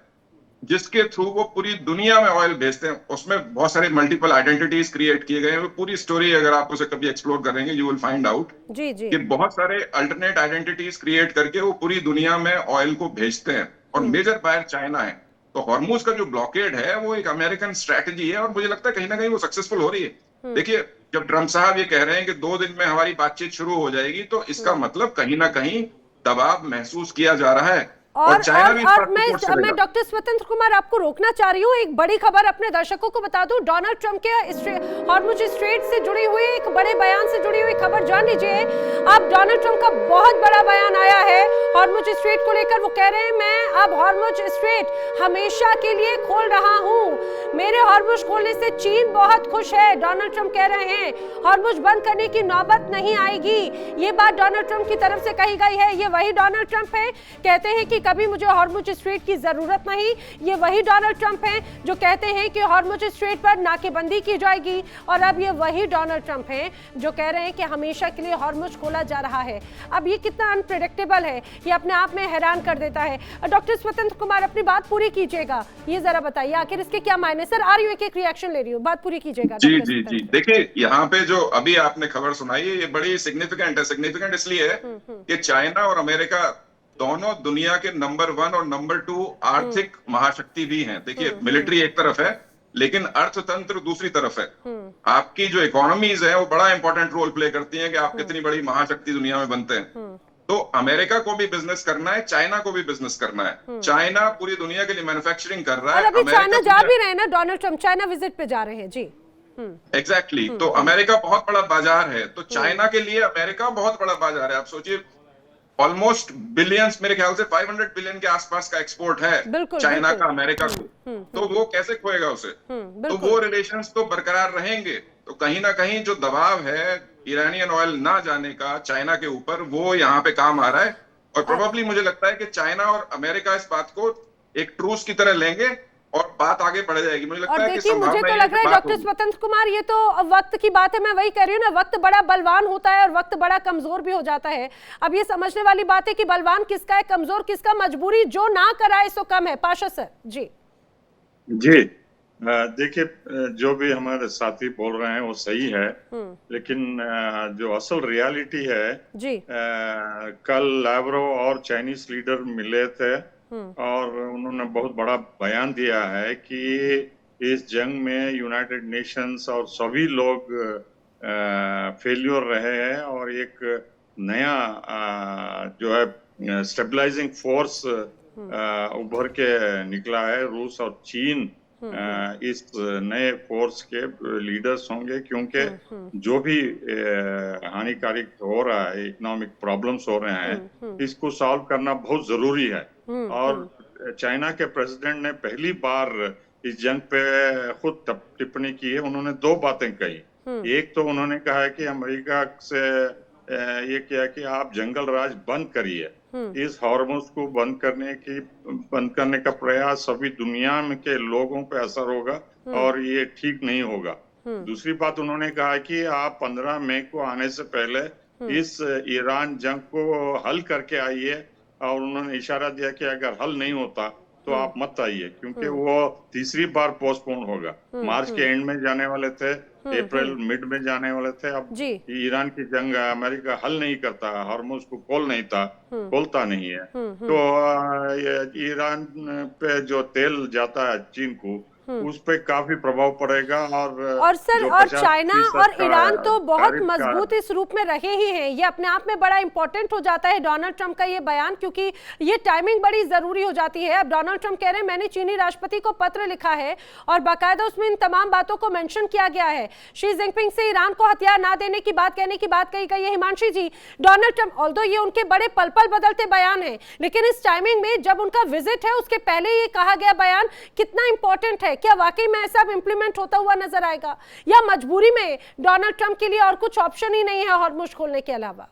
जिसके थ्रू वो पूरी दुनिया में ऑयल भेजते हैं। उसमें बहुत सारे मल्टीपल आइडेंटिटीज क्रिएट किए गए हैं। वो पूरी स्टोरी अगर आप उसे कभी एक्सप्लोर करेंगे यू विल फाइंड आउट कि बहुत सारे अल्टरनेट आइडेंटिटीज क्रिएट करके वो पूरी दुनिया में ऑयल को भेजते हैं, और मेजर बायर चाइना है। तो हॉर्मूज का जो ब्लॉकेड है वो एक अमेरिकन स्ट्रैटेजी है, और मुझे लगता है कहीं ना कहीं वो सक्सेसफुल हो रही है। देखिए, जब ट्रम्प साहब ये कह रहे हैं कि 2 दिन में हमारी बातचीत शुरू हो जाएगी, तो इसका मतलब कहीं ना कहीं दबाव महसूस किया जा रहा है। और मैं डॉक्टर स्वतंत्र कुमार आपको रोकना चाह रही हूँ। एक बड़ी खबर अपने दर्शकों को बता दूं, डोनाल्ड ट्रंप के हॉर्मुज स्ट्रेट से जुड़ी हुई एक बड़े बयान से जुड़ी हुई खबर जान लीजिए। अब डोनाल्ड ट्रंप का बहुत बड़ा बयान आया है हॉर्मुज स्ट्रेट को लेकर। वो कह रहे हैं मैं अब हॉर्मुज स्ट्रेट हमेशा के लिए खोल रहा हूँ, मेरे हॉर्मुज खोलने से चीन बहुत खुश है। डोनाल्ड ट्रंप कह रहे हैं हॉर्मुज बंद करने की नौबत नहीं आएगी। ये बात डोनाल्ड ट्रंप की तरफ से कही गई है। ये वही डोनाल्ड ट्रंप है कहते हैं कि कभी मुझे हॉर्मुज स्ट्रेट की जरूरत नहीं। ये वही डोनाल्ड ट्रंप हैं जो कहते हैं कि हॉर्मुज स्ट्रेट पर नाकेबंदी की जाएगी, और अब ये वही डोनाल्ड ट्रंप हैं जो कह रहे हैं कि हमेशा के लिए हॉर्मुज खोला जा रहा है। अब ये कितना अनप्रेडिक्टेबल है, ये अपने आप में हैरान कर देता है। डॉक्टर स्वतंत्र कुमार अपनी बात पूरी कीजिएगा, ये जरा बताइए आखिर इसके क्या मायने। सर आ रही हूँ, एक रिएक्शन ले रही हूँ, बात पूरी कीजिएगा। जी, देखिए यहाँ पे जो अभी आपने खबर सुनाई है ये बड़ी सिग्निफिकेंट है। सिग्निफिकेंट इसलिए है कि चाइना और अमेरिका दोनों दुनिया के नंबर 1 और नंबर 2 आर्थिक महाशक्ति भी हैं। देखिए, मिलिट्री एक तरफ है लेकिन अर्थतंत्र दूसरी तरफ है। आपकी जो इकोनॉमीज है वो बड़ा इंपॉर्टेंट रोल प्ले करती हैं कि आप कितनी बड़ी महाशक्ति दुनिया में बनते हैं। तो अमेरिका को भी बिजनेस करना है, चाइना को भी बिजनेस करना है। चाइना पूरी दुनिया के लिए मैन्युफैक्चरिंग कर रहा है। अभी चाइना जा भी रहे हैं ना, डोनाल्ड ट्रंप चाइना विजिट पे जा रहे हैं। जी एग्जैक्टली। तो अमेरिका बहुत बड़ा बाजार है, तो चाइना के लिए अमेरिका बहुत बड़ा बाजार है। आप सोचिए, ऑलमोस्ट बिलियंस, मेरे ख्याल से 500 बिलियन के आसपास का एक्सपोर्ट है चाइना का अमेरिका को। तो वो कैसे खोएगा उसे? तो वो रिलेशंस तो बरकरार रहेंगे। तो कहीं ना कहीं जो दबाव है ईरानियन ऑयल ना जाने का चाइना के ऊपर, वो यहाँ पे काम आ रहा है। और प्रोबेबली मुझे लगता है कि चाइना और अमेरिका इस बात को एक ट्रूस की तरह लेंगे और बात आगे बढ़ जाएगी। मुझे लगता है कि देखिए, मुझे तो लग रहा है डॉक्टर स्वतंत्र कुमार, ये तो वक्त की बात है। मैं वही कह रही हूँ ना, वक्त बड़ा बलवान होता है और वक्त बड़ा कमजोर भी हो जाता है। अब ये समझने वाली बात है कि बलवान किसका है, कमजोर किसका। मजबूरी जो ना कराए सो कम है। पाशा सर जी। देखिए, जो भी हमारे साथी बोल रहे हैं वो सही है, लेकिन जो असल रियलिटी है जी, कल लैवरोव और चाइनीज लीडर मिले थे और उन्होंने बहुत बड़ा बयान दिया है कि इस जंग में यूनाइटेड नेशंस और सभी लोग फेल्योर रहे हैं, और एक नया जो है स्टेबलाइजिंग फोर्स उभर के निकला है। रूस और चीन इस नए फोर्स के लीडर्स होंगे, क्योंकि जो भी हानिकारक हो रहा है, इकोनॉमिक प्रॉब्लम्स हो रहे हैं, इसको सॉल्व करना बहुत जरूरी है। और चाइना के प्रेसिडेंट ने पहली बार इस जंग पे खुद टिप्पणी की है। उन्होंने 2 बातें कही। एक तो उन्होंने कहा है कि अमेरिका से ये किया कि आप जंगल राज बंद करिए, इस हॉर्मोन्स को बंद करने का प्रयास सभी दुनिया में के लोगों पे असर होगा और ये ठीक नहीं होगा। दूसरी बात उन्होंने कहा कि आप 15 मई को आने से पहले इस ईरान जंग को हल करके आइए, और उन्होंने इशारा दिया कि अगर हल नहीं होता तो आप मत आइए, क्योंकि वो तीसरी बार पोस्टपोन होगा। मार्च के एंड में जाने वाले थे, अप्रैल मिड में जाने वाले थे। अब जी। ईरान की जंग अमेरिका हल नहीं करता, हार्मुज को खोलता नहीं है, तो ईरान पे जो तेल जाता है चीन को, उस पे काफी प्रभाव पड़ेगा। और सर, और चाइना और ईरान तो बहुत मजबूत इस रूप में रहे ही हैं। ये अपने आप में बड़ा इंपॉर्टेंट हो जाता है डोनाल्ड ट्रंप का ये बयान, क्योंकि ये टाइमिंग बड़ी जरूरी हो जाती है। अब डोनाल्ड ट्रंप कह रहे हैं मैंने चीनी राष्ट्रपति को पत्र लिखा है और बाकायदा उसमें इन तमाम बातों को मेंशन किया गया है। शी जिनपिंग से ईरान को हथियार ना देने की बात कहने की बात कही गई है। हिमांशी जी, डोनाल्ड ट्रंप ऑल्दो ये उनके बड़े पल पल बदलते बयान है, लेकिन इस टाइमिंग में जब उनका विजिट है उसके पहले ये कहा गया बयान कितना इंपॉर्टेंट है? क्या वाकई में ऐसा इंप्लीमेंट होता हुआ नजर आएगा, या मजबूरी में डोनाल्ड ट्रंप के लिए और कुछ ऑप्शन ही नहीं है हॉर्मुज खोलने के अलावा?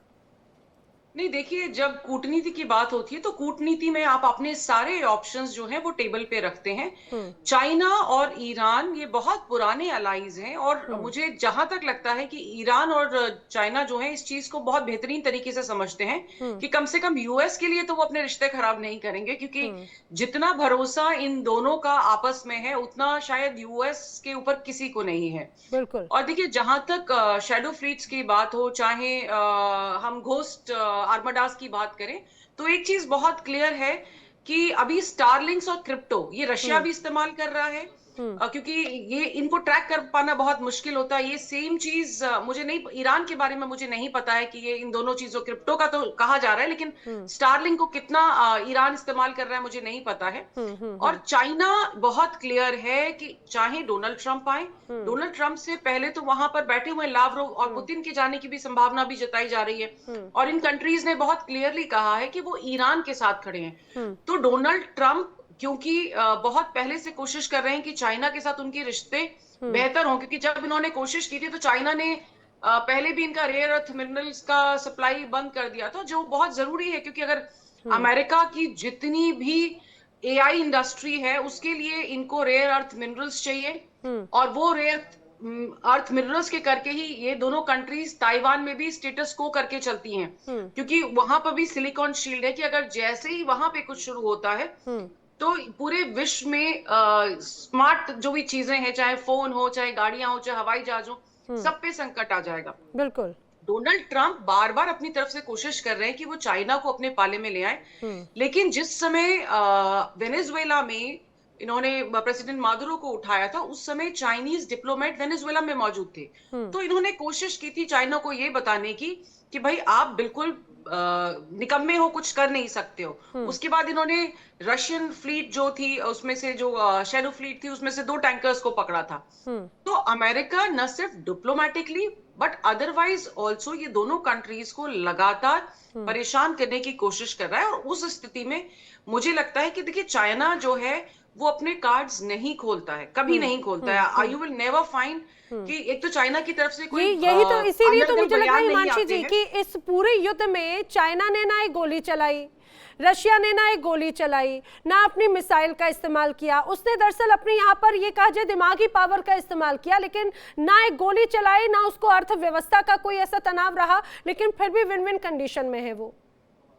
नहीं, देखिए, जब कूटनीति की बात होती है तो कूटनीति में आप अपने सारे ऑप्शंस जो हैं वो टेबल पे रखते हैं। चाइना और ईरान ये बहुत पुराने अलाइज हैं, और मुझे जहां तक लगता है कि ईरान और चाइना जो है इस चीज को बहुत बेहतरीन तरीके से समझते हैं कि कम से कम यूएस के लिए तो वो अपने रिश्ते खराब नहीं करेंगे, क्योंकि जितना भरोसा इन दोनों का आपस में है उतना शायद यूएस के ऊपर किसी को नहीं है। बिल्कुल। और देखिए, जहां तक शैडो फ्लीट्स की बात हो, चाहे हम घोस्ट आर्माडास की बात करें, तो एक चीज बहुत क्लियर है कि अभी स्टारलिंक्स और क्रिप्टो ये रशिया भी इस्तेमाल कर रहा है, क्योंकि ये इनको ट्रैक कर पाना बहुत मुश्किल होता है। ये सेम चीज मुझे नहीं, ईरान के बारे में मुझे नहीं पता है कि ये इन दोनों चीजों, क्रिप्टो का तो कहा जा रहा है, लेकिन स्टारलिंक को कितना ईरान इस्तेमाल कर रहा है मुझे नहीं पता है। और चाइना बहुत क्लियर है कि चाहे डोनाल्ड ट्रंप आए, डोनाल्ड ट्रंप से पहले तो वहां पर बैठे हुए लावरोव और पुतिन के जाने की भी संभावना भी जताई जा रही है, और इन कंट्रीज ने बहुत क्लियरली कहा है कि वो ईरान के साथ खड़े हैं। तो डोनाल्ड ट्रंप क्योंकि बहुत पहले से कोशिश कर रहे हैं कि चाइना के साथ उनके रिश्ते बेहतर हों, क्योंकि जब इन्होंने कोशिश की थी तो चाइना ने पहले भी इनका रेयर अर्थ मिनरल्स का सप्लाई बंद कर दिया था, जो बहुत जरूरी है, क्योंकि अगर अमेरिका की जितनी भी एआई इंडस्ट्री है उसके लिए इनको रेयर अर्थ मिनरल्स चाहिए, और वो रेयर अर्थ मिनरल्स के करके ही ये दोनों कंट्रीज ताइवान में भी स्टेटस को करके चलती हैं, क्योंकि वहां पर भी सिलिकॉन शील्ड है कि अगर जैसे ही वहां पे कुछ शुरू होता है तो पूरे विश्व में स्मार्ट जो भी चीजें हैं, चाहे फोन हो, चाहे गाड़ियां हो, चाहे हवाई जहाज हो, सब पे संकट आ जाएगा। बिल्कुल। डोनाल्ड ट्रंप बार बार अपनी तरफ से कोशिश कर रहे हैं कि वो चाइना को अपने पाले में ले आए, लेकिन जिस समय वेनेजुएला में इन्होंने प्रेसिडेंट मादुरो को उठाया था, उस समय चाइनीज डिप्लोमेट वेनेजुएला में मौजूद थे। तो इन्होंने कोशिश की थी चाइना को ये बताने की कि भाई आप बिल्कुल निकम्मे हो, कुछ कर नहीं सकते हो। उसके बाद इन्होंने रशियन फ्लीट जो थी उसमें से, जो शैडो फ्लीट थी उसमें से 2 टैंकर्स को पकड़ा था। तो अमेरिका न सिर्फ डिप्लोमेटिकली बट अदरवाइज ऑल्सो ये दोनों कंट्रीज को लगातार परेशान करने की कोशिश कर रहा है, और उस स्थिति में मुझे लगता है कि देखिए चाइना जो है वो अपने कार्ड्स नहीं खोलता है, कभी नहीं खोलता है। आई यू विल नेवर फाइंड कि एक तो चाइना की तरफ से कोई यही तो, इसीलिए तो मुझे लगता है हिमांशी जी कि इस पूरे युद्ध में चाइना ने ना एक गोली चलाई, रशिया ने ना एक गोली चलाई, ना अपनी मिसाइल का इस्तेमाल किया। उसने दरअसल अपने यहाँ पर ये कहा जाए दिमागी पावर का इस्तेमाल किया, लेकिन ना एक गोली चलाई, ना उसको अर्थव्यवस्था का कोई ऐसा तनाव रहा, लेकिन फिर भी विन विन कंडीशन में है वो।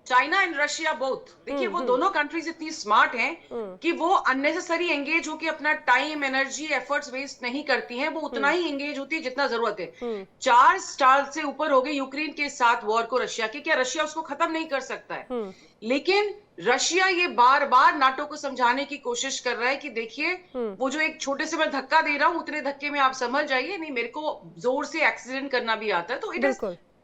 चाइना एंड रशिया बोथ, देखिए वो दोनों कंट्रीज इतनी स्मार्ट हैं कि वो अननेसेसरी एंगेज होकर अपना टाइम, एनर्जी, एफर्ट्स वेस्ट नहीं करती हैं, वो उतना ही एंगेज होती है जितना जरूरत है। 4 साल से ऊपर हो गए यूक्रेन के साथ वॉर को रशिया के, क्या रशिया उसको खत्म नहीं कर सकता है? लेकिन रशिया ये बार बार नाटो को समझाने की कोशिश कर रहा है कि देखिए वो जो एक छोटे से मैं धक्का दे रहा हूं, उतने धक्के में आप समझ जाइए, नहीं मेरे को जोर से एक्सीडेंट करना भी आता है। तो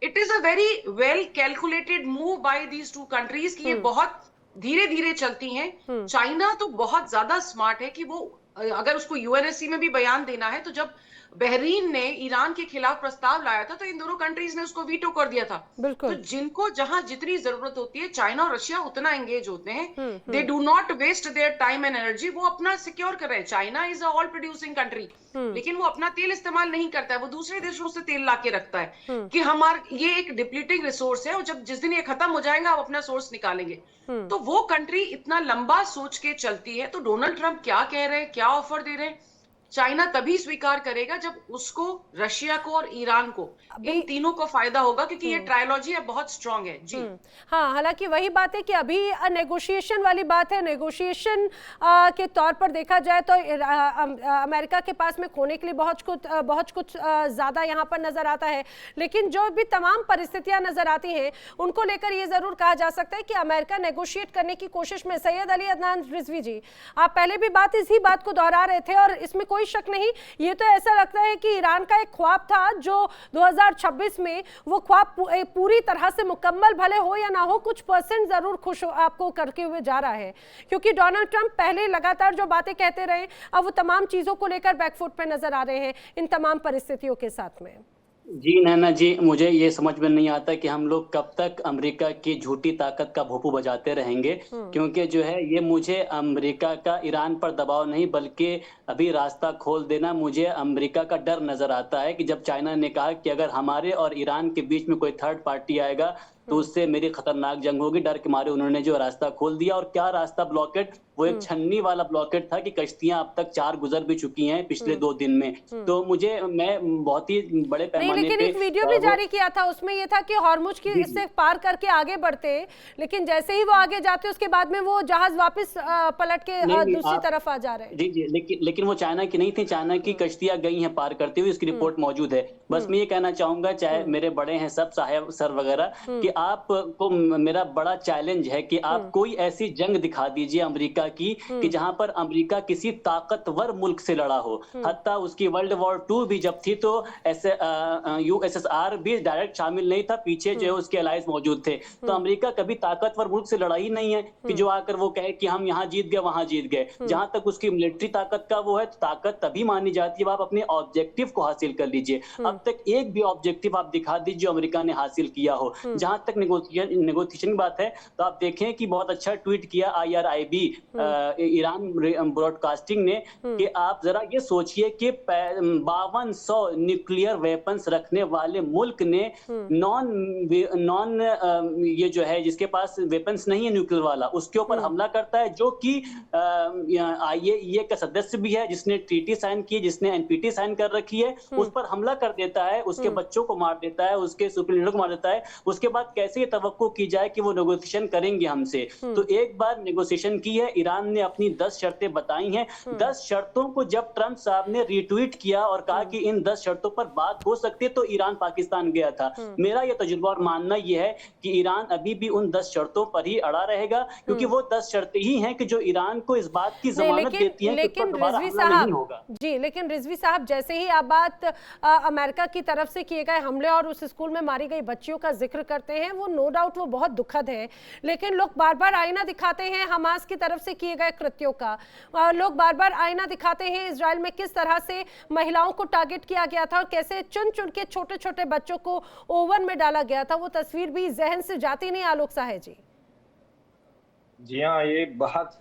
it is a very well calculated move by these 2 countries कि ये बहुत धीरे धीरे चलती हैं। चाइना तो बहुत ज्यादा स्मार्ट है कि वो अगर उसको यूएनएससी में भी बयान देना है, तो जब बहरीन ने ईरान के खिलाफ प्रस्ताव लाया था तो इन दोनों कंट्रीज ने उसको वीटो कर दिया था। तो जिनको जहां जितनी जरूरत होती है, चाइना और रशिया उतना एंगेज होते हैं। They do not waste their time and energy, वो अपना सिक्योर कर रहे हैं। China is a all producing country, लेकिन वो अपना तेल इस्तेमाल नहीं करता है, वो दूसरे देशों से तेल लाके रखता है कि हमारा ये एक डिप्लीटिंग रिसोर्स है और जब जिस दिन ये खत्म हो जाएगा आप अपना सोर्स निकालेंगे। तो वो कंट्री इतना लंबा सोच के चलती है। तो डोनाल्ड ट्रंप क्या कह रहे हैं, क्या ऑफर दे रहे हैं, चाइना तभी स्वीकार करेगा जब उसको, रशिया को और ईरान को, इन तीनों को फायदा होगा, क्योंकि ये ट्रायलॉजी है, बहुत स्ट्रांग है जी। हाँ, हालांकि वही बात है कि अभी नेगोशिएशन वाली बात है। नेगोशिएशन के तौर पर देखा जाए तो अमेरिका के पास में खोने के लिए बहुत कुछ ज़्यादा यहाँ पर नज़र आता है, लेकिन जो भी तमाम परिस्थितियाँ नज़र आती हैं उनको लेकर ये ज़रूर कहा जा सकता है कि अमेरिका नेगोशिएट करने की कोशिश में। सैयद अली अदनान रिजवी जी, आप पहले भी इसी बात को दोहरा रहे थे और इसमें कोई शक नहीं, ये तो ऐसा लगता है कि ईरान का एक ख्वाब था जो 2026 में वो ख्वाब पूरी तरह से मुकम्मल भले हो या ना हो, कुछ परसेंट जरूर खुश हो आपको करके हुए जा रहा है, क्योंकि डोनाल्ड ट्रंप पहले लगातार जो बातें कहते रहे अब वो तमाम चीजों को लेकर बैकफुट पे नजर आ रहे हैं इन तमाम परिस्थितियों के साथ में। जी नैना जी, मुझे ये समझ में नहीं आता कि हम लोग कब तक अमेरिका की झूठी ताकत का भोपू बजाते रहेंगे, क्योंकि जो है ये मुझे अमेरिका का ईरान पर दबाव नहीं बल्कि अभी रास्ता खोल देना, मुझे अमेरिका का डर नजर आता है कि जब चाइना ने कहा कि अगर हमारे और ईरान के बीच में कोई थर्ड पार्टी आएगा तो उससे मेरी खतरनाक जंग होगी, डर के मारे उन्होंने जो रास्ता खोल दिया। और क्या रास्ता ब्लॉकेट, वो एक छन्नी वाला ब्लॉकेट था कि कश्तियां अब तक 4 गुजर भी चुकी हैं पिछले 2 दिन में। तो मैं बहुत ही बड़े पैमाने लेकिन एक वीडियो भी जारी किया था, उसमें ये था कि हॉर्मुज की इससे पार करके आगे बढ़ते, लेकिन जैसे ही वो आगे जाते उसके बाद में वो जहाज वापस पलट के दूसरी तरफ आ जा रहे हैं। जी, लेकिन वो चाइना की नहीं थी, चाइना की कश्तियां गई हैं पार करते हुए, इसकी रिपोर्ट मौजूद है। बस मैं ये कहना चाहूंगा, चाहे मेरे बड़े हैं सब साहब सर वगैरह, कि आपको मेरा बड़ा चैलेंज है कि आप कोई ऐसी जंग दिखा दीजिए अमेरिका की कि जहां पर अमेरिका किसी ताकतवर मुल्क से लड़ा हो। हत्ता उसकी वर्ल्ड वॉर 2 भी जब थी तो यूएसएसआर भी डायरेक्ट शामिल नहीं था, पीछे जो है उसके अलायंस मौजूद थे। तो अमेरिका कभी ताकतवर मुल्क से लड़ा ही नहीं है कि जो आकर वो कहे कि हम यहाँ जीत गए वहां जीत गए। जहां तक उसकी मिलिट्री ताकत का वो है, तो ताकत तभी मानी जाती है आप अपने ऑब्जेक्टिव को हासिल कर लीजिए। अब तक एक भी ऑब्जेक्टिव आप दिखा दीजिए जो अमेरिका ने हासिल किया हो। जहां तक नेगोशिएशन की बात है तो आप देखें कि बहुत अच्छा ट्वीट किया IRIB ईरान ब्रॉडकास्टिंग ने कि आप जरा ये सोचिए कि 5200 न्यूक्लियर वेपन्स रखने वाले मुल्क ने नॉन ये जो है जिसके पास वेपन्स नहीं है न्यूक्लियर वाला, उसके ऊपर हमला करता है, जो कि IAEA का सदस्य भी है, जिसने ट्रीटी साइन की, जिसने NPT साइन कर रखी है, उस पर हमला कर देता है, उसके बच्चों को मार देता है, उसके सुप्रीम लीडर को मार देता है। उसके बाद कैसे ये तवक्को की जाए कि वो नेगोशिएशन करेंगे हमसे? तो एक बार नेगोशिएशन की है, ईरान ने अपनी 10 शर्तें बताई हैं। 10 शर्तों को जब ट्रंप साहब ने रीट्वीट किया और कहा कि इन 10 शर्तों पर बात हो सकती है, तो ईरान पाकिस्तान गया था। मेरा यह तजुर्बा और मानना यह है कि ईरान अभी भी उन 10 शर्तों पर ही अड़ा रहेगा, क्योंकि वो 10 शर्तें ही हैं कि जो ईरान को इस बात की जमानत देती हैं कि लेकिन रिजवी साहब जी, लेकिन रिजवी साहब, जैसे ही आप बात अमेरिका की तरफ से किए गए हमले और उस स्कूल में मारी गई बच्चियों का जिक्र करते हैं, वो नो डाउट वो बहुत दुखद है, लेकिन लोग बार बार आईना दिखाते हैं हमास की तरफ से किए गए कृत्यों का। लोग बार बार आईना दिखाते हैं इजराइल में किस तरह से महिलाओं को टारगेट किया गया था और कैसे चुन चुन के छोटे छोटे बच्चों को ओवन में डाला गया था। वो तस्वीर भी जहन से जाती नहीं आलोक साहे जी। जी हाँ, ये बात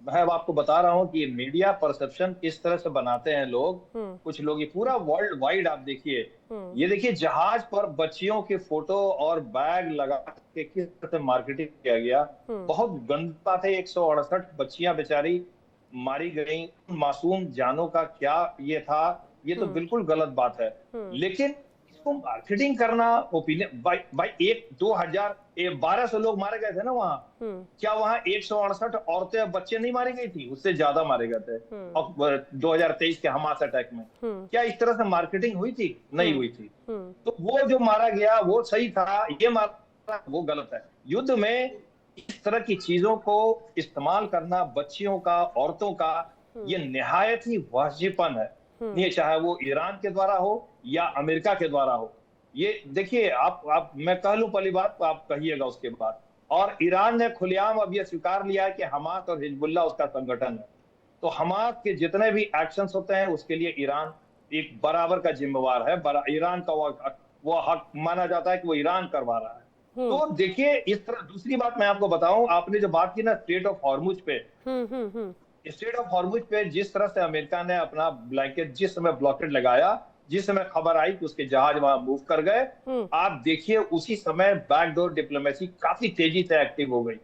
मैं आपको बता रहा हूँ कि मीडिया परसेप्शन किस तरह से बनाते हैं लोग, कुछ लोग, ये पूरा वर्ल्ड वाइड आप देखिए, ये देखिए जहाज पर बच्चियों के फोटो और बैग लगा के किस तरह से मार्केटिंग किया गया। बहुत गंदी बात है। 168 बच्चियां बेचारी मारी गई, मासूम जानों का क्या ये था, ये तो बिल्कुल गलत बात है। लेकिन इसको मार्केटिंग करना, ओपिनियन भाई 1200 लोग मारे गए थे ना वहाँ, क्या वहाँ 168 औरतें और बच्चे नहीं मारे गई थी? उससे ज्यादा मारे गए थे 2023 के हमास अटैक में। क्या इस तरह से मार्केटिंग हुई थी? नहीं हुई थी। तो वो जो मारा गया वो सही था, ये मारा वो गलत है। युद्ध में इस तरह की चीजों को इस्तेमाल करना, बच्चियों का, औरतों का, ये निहायत ही वाजिबन है। ये चाहे वो ईरान के द्वारा हो या अमेरिका के द्वारा हो। ये देखिए, आप मैं कह लूं पहली बात, आप कहिएगा उसके बाद। और ईरान ने खुलेआम अब ये स्वीकार लिया है कि हमास और हिजबुल्लाह उसका संगठन है। तो हमास के जितने भी एक्शंस होते हैं उसके लिए ईरान एक बराबर का जिम्मेवार है। ईरान का वो हक माना जाता है कि वो ईरान करवा रहा है। तो देखिए, इस तरह दूसरी बात मैं आपको बताऊं, आपने जो बात की ना स्ट्रेट ऑफ हॉर्मुज पे, स्ट्रेट ऑफ हॉर्मुज पे जिस तरह से अमेरिका ने अपना ब्लैंकेट, जिस समय ब्लॉकेट लगाया, जिस समय खबर आई कि उसके जहाज वहां मूव कर गए, आप देखिए उसी समय बैकडोर डिप्लोमेसी काफी तेजी से एक्टिव हो गई।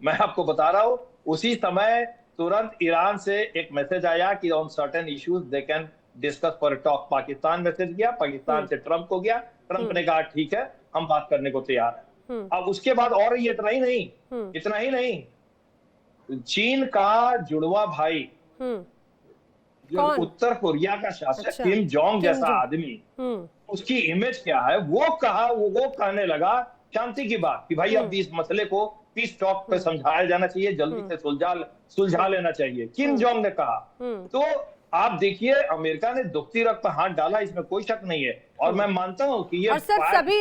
मैं आपको बता रहा हूं, उसी समय तुरंत ईरान से एक मैसेज आया कि on certain issues they can discuss for talk. Pakistan message गया, पाकिस्तान से ट्रंप को गया, ट्रंप ने कहा ठीक है हम बात करने को तैयार है। अब उसके बाद और ये इतना ही नहीं, चीन का जुड़वा भाई जो उत्तर कोरिया का शासक किम जोंग जैसा आदमी, उसकी इमेज क्या है, वो कहने लगा शांति की बात कि भाई अब इस मसले को पीस टॉक पे समझाया जाना चाहिए, जल्दी से सुलझा लेना चाहिए, किम जोंग ने कहा। तो आप देखिए अमेरिका ने दुखती रग पर हाथ डाला, इसमें कोई शक नहीं है। और मैं मानता हूं कि ये और सर सभी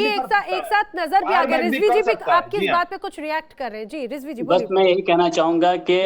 एक साथ नजर भी आ गए। रिजवी जी भी आपकी इस बात पे कुछ रिएक्ट कर रहे हैं। जी रिजवी जी बस मैं यही कहना चाहूंगा कि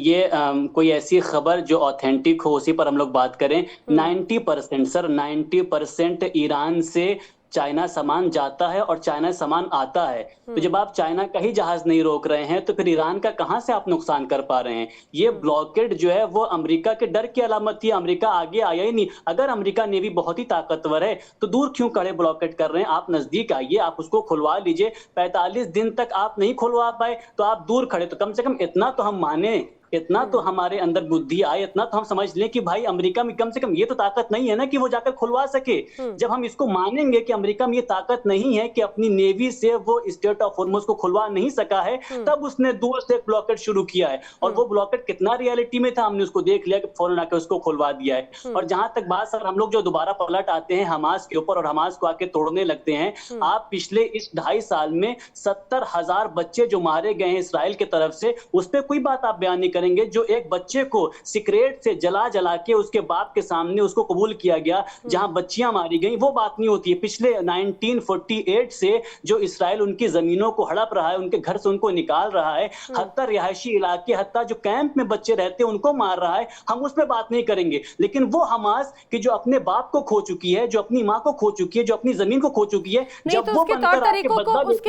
ये कोई ऐसी खबर जो ऑथेंटिक हो उसी पर हम लोग बात करें। 90% सर 90% ईरान से चाइना सामान जाता है और चाइना सामान आता है। तो जब आप चाइना का ही जहाज नहीं रोक रहे हैं तो फिर ईरान का कहां से आप नुकसान कर पा रहे हैं? ये ब्लॉकेड जो है वो अमेरिका के डर की अलामत थी। अमेरिका आगे आया ही नहीं। अगर अमेरिका नेवी बहुत ही ताकतवर है तो दूर क्यों खड़े ब्लॉकेड कर रहे हैं? आप नजदीक आइए, आप उसको खुलवा लीजिए। 45 दिन तक आप नहीं खुलवा पाए तो आप दूर खड़े, तो कम से कम इतना तो हम माने, इतना तो हमारे अंदर बुद्धि आए, इतना तो हम समझ लें कि भाई अमेरिका में कम से कम ये तो ताकत नहीं है ना कि वो जाकर खुलवा सके। जब हम इसको मानेंगे कि अमेरिका में ये ताकत नहीं है कि अपनी नेवी से वो स्ट्रेट ऑफ हॉर्मुज को खुलवा नहीं सका है, तब उसने दूर से ब्लॉकेड शुरू किया है। और वो ब्लॉकेड कितना रियलिटी में था हमने उसको देख लिया कि फौरन आकर उसको खुलवा दिया है। और जहां तक बात सर हम लोग जो दोबारा पलट आते हैं हमास के ऊपर और हमास को आके तोड़ने लगते हैं, आप पिछले इस 2.5 साल में 70,000 बच्चे जो मारे गए हैं इसराइल की तरफ से, उस पर कोई बात आप बयान नहीं करेंगे। जो एक बच्चे को सिगरेट से जला के उसके बाप के सामने उसको कबूल किया गया, जहां बच्चियां मारी गई, वो बात नहीं होती है। पिछले 1948 से जो इसराइल उनकी जमीनों को हड़प रहा है, उनके घर से उनको निकाल रहा है, हत्ता रिहायशी इलाके, हत्ता जो कैंप में बच्चे रहते हैं उनको मार रहा है, हम उस पर बात नहीं करेंगे। लेकिन वो हमास की जो अपने बाप को खो चुकी है, जो अपनी मां को खो चुकी है, जो अपनी जमीन को खो चुकी है, जब वो उसके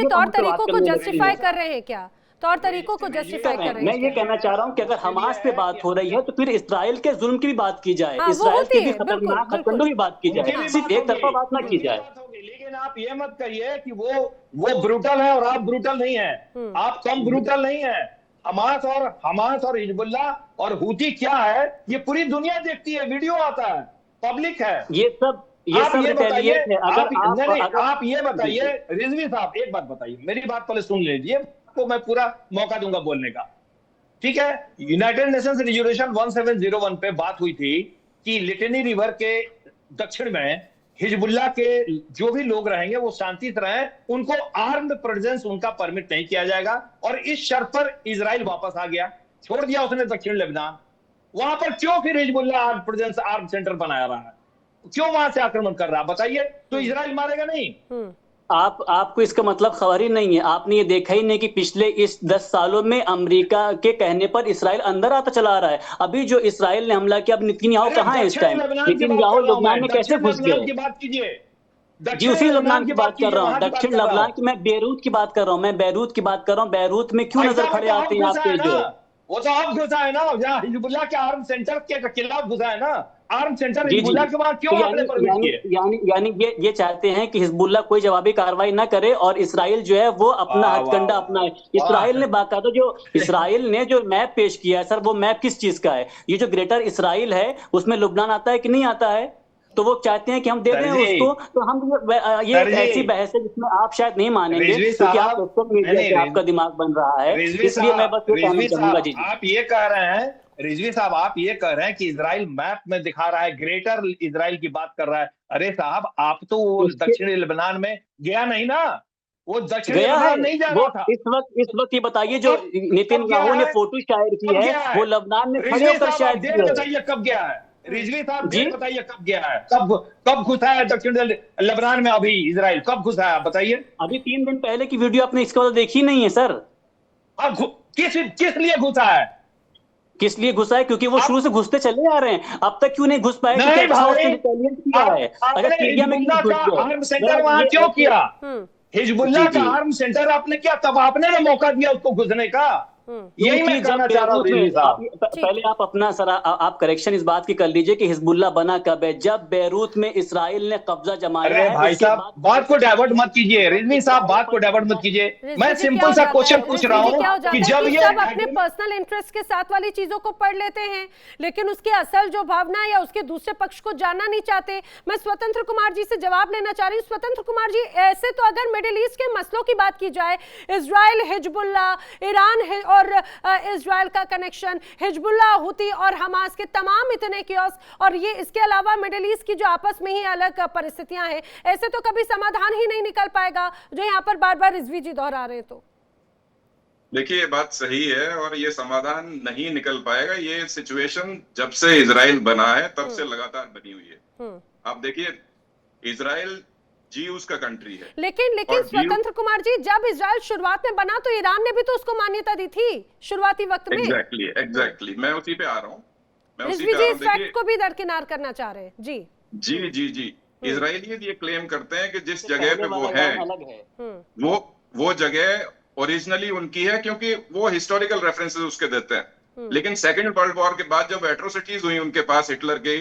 तौर तरीकों को जस्टिफाई कर रहे हैं क्या? तौर तरीकों को जस्टिफाई कर रहे हैं। मैं ये कहना चाह रहा हूं कि अगर हमास पे बात हो रही है तो फिर इसराइल के जुल्म की भी बात की जाए, इसराइल के भी खतरनाक हथकंडों की बात की जाए, सिर्फ एक तरफा बात ना की जाए। लेकिन आप ये मत कहिए कि वो ब्रूटल है और आप ब्रूटल नहीं है, आप कम ब्रूटल नहीं है। हमास और हिजबुल्लाह और हूती क्या है ये पूरी दुनिया देखती है, वीडियो आता है, पब्लिक है। ये सब बताइए, आप ये बताइए रिजवी साहब, एक बात बताइए, मेरी बात पहले सुन लीजिए, को मैं पूरा मौका दूंगा बोलने का, ठीक है। यूनाइटेड नेशंस रिजोल्यूशन 1701 पे बात हुई थी कि लिटनी रिवर के दक्षिण में हिजबुल्लाह के जो भी लोग रहेंगे वो शांति से रहें, उनको आर्म्ड प्रेजेंस उनका परमिट नहीं किया जाएगा। और इस शर्त पर इजराइल वापस आ गया, छोड़ दिया उसने दक्षिण लेबनान। वहां पर क्यों फिर Hezbollah armed presence arm centre बनाया रहा है, क्यों वहां से आक्रमण कर रहा है? बताइए, तो इजराइल मारेगा नहीं? आपको इसका मतलब खबर ही नहीं है। आपने ये देखा ही नहीं कि पिछले इस 10 सालों में अमेरिका के कहने पर इसराइल अंदर आता चला रहा है। अभी जो इसराइल ने हमला किया, अब नेतन्याहू कहाँ है इस टाइम? नेतन्याहू लुबनान में कैसे घुस गए? जी उसी लुबनान की बात कर रहा हूँ, दक्षिण लबनान की, मैं बेरूत की बात कर रहा हूँ, बेरूत में क्यों नजर खड़े आते हैं आपके? जो वो तो आप घुसा है ना, जहाँ हिजबुल्लाह के आर्म सेंटर के खिलाफ घुसा है ना, आर्म सेंटर हिजबुल्लाह के बाद क्यों आपने परमिट किए? यानी ये चाहते हैं कि हिजबुल्लाह कोई जवाबी कार्रवाई ना करे और इसराइल जो है वो अपना हथकंडा अपनाए। इसराइल ने बाकायदा जो इसराइल ने जो मैप पेश किया है सर, वो मैप किस चीज का है? ये जो ग्रेटर इसराइल है उसमें लुबनान आता है कि नहीं आता है? तो वो चाहते हैं कि हम दे दें उसको। तो हम ये ऐसी बहस है जिसमें आप शायद नहीं मानेंगे क्योंकि आप सोशल मीडिया से आपका दिमाग बन रहा है, इसलिए मैं बस ये कहना चाहूंगा। जी आप ये कह रहे हैं, रिजवी साहब आप ये कह रहे हैं कि इजराइल मैप में दिखा रहा है, ग्रेटर इजराइल की बात कर रहा है। अरे साहब आप तो दक्षिणी लेबनान में गया नहीं ना, वो दक्षिण लेबनान नहीं जा रहा था। इस वक्त ये बताइए जो नेतन्याहू ने फोटो शायर की है वो लेबनान में खड़े होकर शायर की है। बताइए कब गया है रिजवी साहब, बताइए कब गया है, कब घुसा है दक्षिण लेबनान में? अभी इजराइल कब घुसा है बताइए? अभी 3 दिन पहले की वीडियो आपने इसके बाद देखी नहीं है सर? किस लिए घुसा है? किस लिए घुसा है? क्योंकि वो शुरू से घुसते चले आ रहे हैं, अब तक क्यों नहीं घुस पाए? नहीं भाई, अगर सीरिया में आर्म सेंटर वहां क्यों किया? हिजबुल्लाह का आर्म सेंटर आपने किया, तब आपने ना मौका दिया उसको घुसने का। यही मैं कहना चाह रहा हूँ रिजवी साहब। पहले आप अपना सर आप करेक्शन इस बात की कर लीजिए कि हिजबुल्लाह बना कब है, जब बैरूत में इसराइल ने कब्जा जमाया है। अरे भाई साहब बात को डाइवर्ट मत कीजिए रिजवी साहब, बात को डाइवर्ट मत कीजिए। मैं सिंपल सा क्वेश्चन पूछ रहा हूँ कि जब ये सब अपने पर्सनल इंटरेस्ट के साथ वाली चीजों को पढ़ लेते हैं, लेकिन उसकी असल जो भावना या उसके दूसरे पक्ष को जानना नहीं चाहते। मैं स्वतंत्र कुमार जी से जवाब लेना चाह रही हूँ। स्वतंत्र कुमार जी, ऐसे तो अगर मिडिल ईस्ट के मसलों की बात की जाए, इजराइल, हिजबुल्लाह, ईरान और इजराइल का कनेक्शन, हिजबुल्लाह, हुती और हमास के तमाम इतने कियोस, और ये इसके अलावा मिडिल ईस्ट की जो आपस में ही अलग परिस्थितियां हैं, ऐसे तो कभी समाधान ही नहीं निकल पाएगा, जो यहाँ पर बार बार रिजवी जी दोहरा रहे हैं। तो देखिए ये बात सही है और ये समाधान नहीं निकल पाएगा। ये सिचुएशन जब से इजराइल बना है तब से लगातार बनी हुई है। आप देखिए इजराइल जीयूस का कंट्री है, लेकिन स्वतंत्र कुमार जी, जब इजराइल शुरुआत में बना तो ईरान ने भी तो उसको मान्यता दी थी शुरुआती वक्त में। एग्जैक्टली मैं उसी पे आ रहा हूँ। रिजवी जी इस फैक्ट को भी दरकिनार करना चाह रहे हैं। जी। इजरायली ये क्लेम करते हैं कि जिस जगह पे वो है वो जगह ओरिजिनली उनकी है, क्योंकि वो हिस्टोरिकल रेफरेंसेस उसके देते हैं। लेकिन सेकेंड वर्ल्ड वॉर के बाद जब एट्रोसिटीज हुई उनके पास हिटलर की,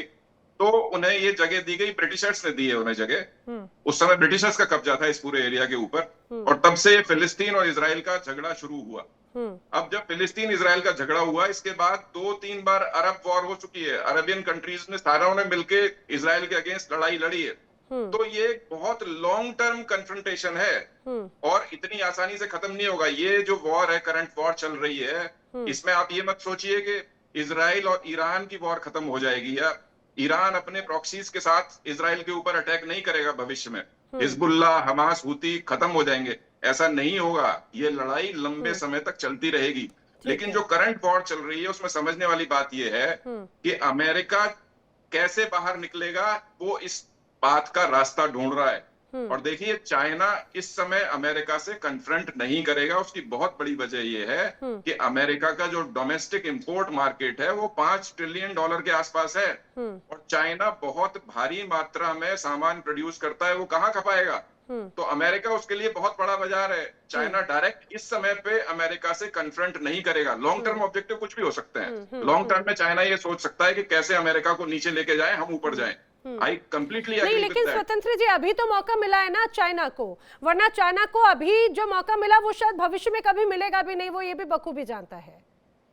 तो उन्हें ये जगह दी गई, ब्रिटिशर्स ने दी है उन्हें जगह। उस समय ब्रिटिशर्स का कब्जा था इस पूरे एरिया के ऊपर, और तब से फिलिस्तीन और इजराइल का झगड़ा शुरू हुआ। अब जब फिलिस्तीन इजराइल का झगड़ा हुआ, इसके बाद 2-3 बार अरब वॉर हो चुकी है। अरबियन कंट्रीज ने सारों ने मिलके इजराइल के अगेंस्ट लड़ाई लड़ी है। तो ये बहुत लॉन्ग टर्म कन्फ्रंटेशन है और इतनी आसानी से खत्म नहीं होगा। ये जो वॉर है, करंट वॉर चल रही है, इसमें आप ये मत सोचिए कि इजराइल और ईरान की वॉर खत्म हो जाएगी या ईरान अपने प्रॉक्सीज के साथ इजराइल के ऊपर अटैक नहीं करेगा भविष्य में, हिजबुल्लाह, हमास, हुती खत्म हो जाएंगे। ऐसा नहीं होगा। ये लड़ाई लंबे समय तक चलती रहेगी। लेकिन जो करंट वॉर चल रही है उसमें समझने वाली बात यह है कि अमेरिका कैसे बाहर निकलेगा, वो इस बात का रास्ता ढूंढ रहा है। और देखिए चाइना इस समय अमेरिका से कन्फ्रंट नहीं करेगा। उसकी बहुत बड़ी वजह यह है कि अमेरिका का जो डोमेस्टिक इंपोर्ट मार्केट है वो $5 ट्रिलियन के आसपास है, और चाइना बहुत भारी मात्रा में सामान प्रोड्यूस करता है। वो कहाँ खपाएगा? तो अमेरिका उसके लिए बहुत बड़ा बाजार है। चाइना डायरेक्ट इस समय पे अमेरिका से कन्फ्रंट नहीं करेगा। लॉन्ग टर्म ऑब्जेक्टिव कुछ भी हो सकते हैं। लॉन्ग टर्म में चाइना ये सोच सकता है कि कैसे अमेरिका को नीचे लेके जाए, हम ऊपर जाएं। I completely agree नहीं, लेकिन स्वतंत्र जी अभी तो मौका मिला है ना चाइना को, वरना चाइना को अभी जो मौका मिला वो शायद भविष्य में कभी मिलेगा भी नहीं, वो ये भी बखूबी जानता है।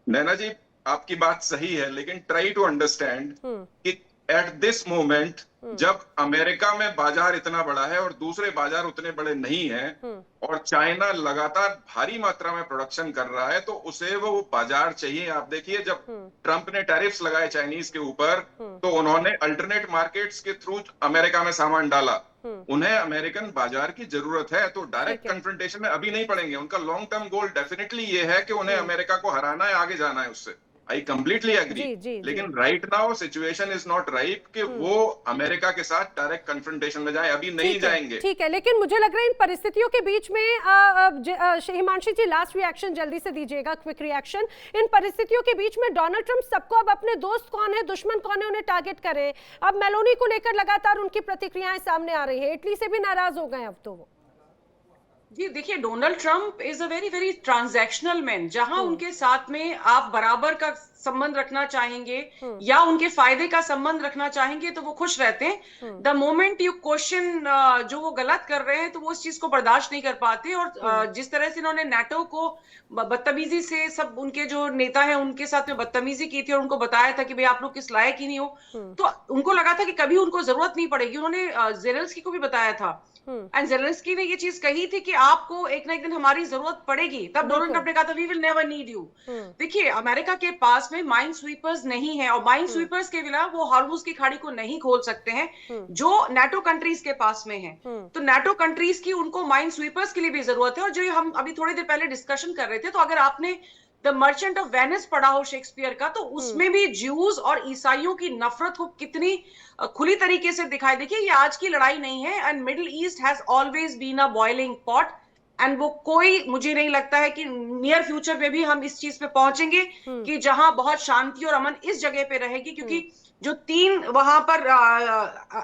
नैना जी आपकी बात सही है, लेकिन ट्राई टू अंडरस्टैंड कि एट दिस मोमेंट जब अमेरिका में बाजार इतना बड़ा है और दूसरे बाजार उतने बड़े नहीं हैं, और चाइना लगातार भारी मात्रा में प्रोडक्शन कर रहा है, तो उसे वो बाजार चाहिए। आप देखिए जब ट्रंप ने टैरिफ्स लगाए चाइनीज के ऊपर, तो उन्होंने अल्टरनेट मार्केट्स के थ्रू अमेरिका में सामान डाला। उन्हें अमेरिकन बाजार की जरूरत है, तो डायरेक्ट कन्फ्रंटेशन में अभी नहीं पड़ेंगे। उनका लॉन्ग टर्म गोल डेफिनेटली ये है कि उन्हें अमेरिका को हराना है, आगे जाना है उससे। I completely agree. लेकिन right now situation is not right कि वो अमेरिका के साथ डायरेक्ट कन्फ्रंटेशन में जाए, अभी नहीं जाएंगे। ठीक है, लेकिन मुझे लग रहा है इन परिस्थितियों के बीच में हिमांशी जी लास्ट रिएक्शन जल्दी से दीजिएगा, क्विक रिएक्शन। इन परिस्थितियों के बीच में डोनाल्ड ट्रंप सबको अब अपने दोस्त कौन है, दुश्मन कौन है, उन्हें टारगेट करे। अब मेलोनी को लेकर लगातार उनकी प्रतिक्रियाएं सामने आ रही है। इटली से भी नाराज हो गए अब तो वो। जी देखिए, Donald Trump is a very very transactional man. जहां उनके साथ में आप बराबर का संबंध रखना चाहेंगे या उनके फायदे का संबंध रखना चाहेंगे तो वो खुश रहते हैं। द मोमेंट यू क्वेश्चन जो वो गलत कर रहे हैं तो वो उस चीज को बर्दाश्त नहीं कर पाते। और जिस तरह से इन्होंने नाटो को बदतमीजी से, सब उनके जो नेता हैं उनके साथ में बदतमीजी की थी और उनको बताया था कि भाई आप लोग किस लायक ही नहीं हो, तो उनको लगा था कि कभी उनको जरूरत नहीं पड़ेगी। उन्होंने जेलेंस्की को भी बताया था, एंड जेलेंस्की ने ये चीज कही थी कि आपको एक ना एक दिन हमारी जरूरत पड़ेगी। तब डोनाल्ड ट्रंप ने कहा था we will never need you. देखिए अमेरिका के पास में माइन स्वीपर्स नहीं है, और माइन स्वीपर्स के बिना वो हॉर्मुज की खाड़ी को नहीं खोल सकते हैं जो नाटो कंट्रीज के पास में है। तो नाटो कंट्रीज की उनको माइन स्वीपर्स के लिए भी जरूरत है। और जो हम अभी थोड़ी देर पहले डिस्कशन कर रहे थे, तो अगर आपने द मर्चेंट ऑफ वेनिस पढ़ा हो शेक्सपियर का, तो उसमें भी ज्यूज और ईसाइयों की नफरत को कितनी खुली तरीके से दिखाई। देखिए ये आज की लड़ाई नहीं है, and Middle East has always been a boiling pot, and वो कोई, मुझे नहीं लगता है कि नियर फ्यूचर में भी हम इस चीज पे पहुंचेंगे कि जहां बहुत शांति और अमन इस जगह पे रहेगी। क्योंकि जो 3 वहां पर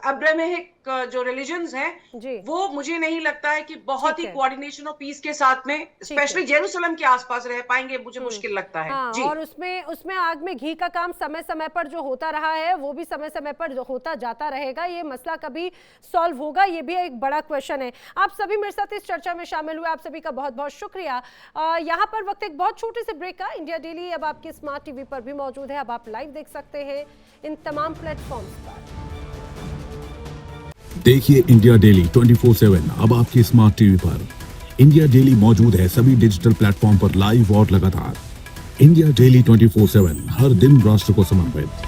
अब्राहमिक जो रिलीजन्स हैं वो मुझे नहीं लगता है कि बहुत ही कोऑर्डिनेशन और पीस के साथ में स्पेशली जेरूसलम के आसपास रह पाएंगे, मुझे मुश्किल लगता है। हाँ, जी। और उसमें आग में घी का काम समय समय पर जो होता रहा है वो भी समय समय पर जो होता जाता रहेगा। ये मसला कभी सॉल्व होगा, ये भी एक बड़ा क्वेश्चन है। आप सभी मेरे साथ इस चर्चा में शामिल हुए, आप सभी का बहुत बहुत शुक्रिया। यहाँ पर वक्त एक बहुत छोटे से ब्रेक का। इंडिया डेली अब आपके स्मार्ट टीवी पर भी मौजूद है, अब आप लाइव देख सकते हैं इन तमाम प्लेटफॉर्म्स पर। देखिए इंडिया डेली 24/7 अब आपके स्मार्ट टीवी पर। इंडिया डेली मौजूद है सभी डिजिटल प्लेटफॉर्म पर लाइव और लगातार। इंडिया डेली 24/7 हर दिन राष्ट्र को समर्पित।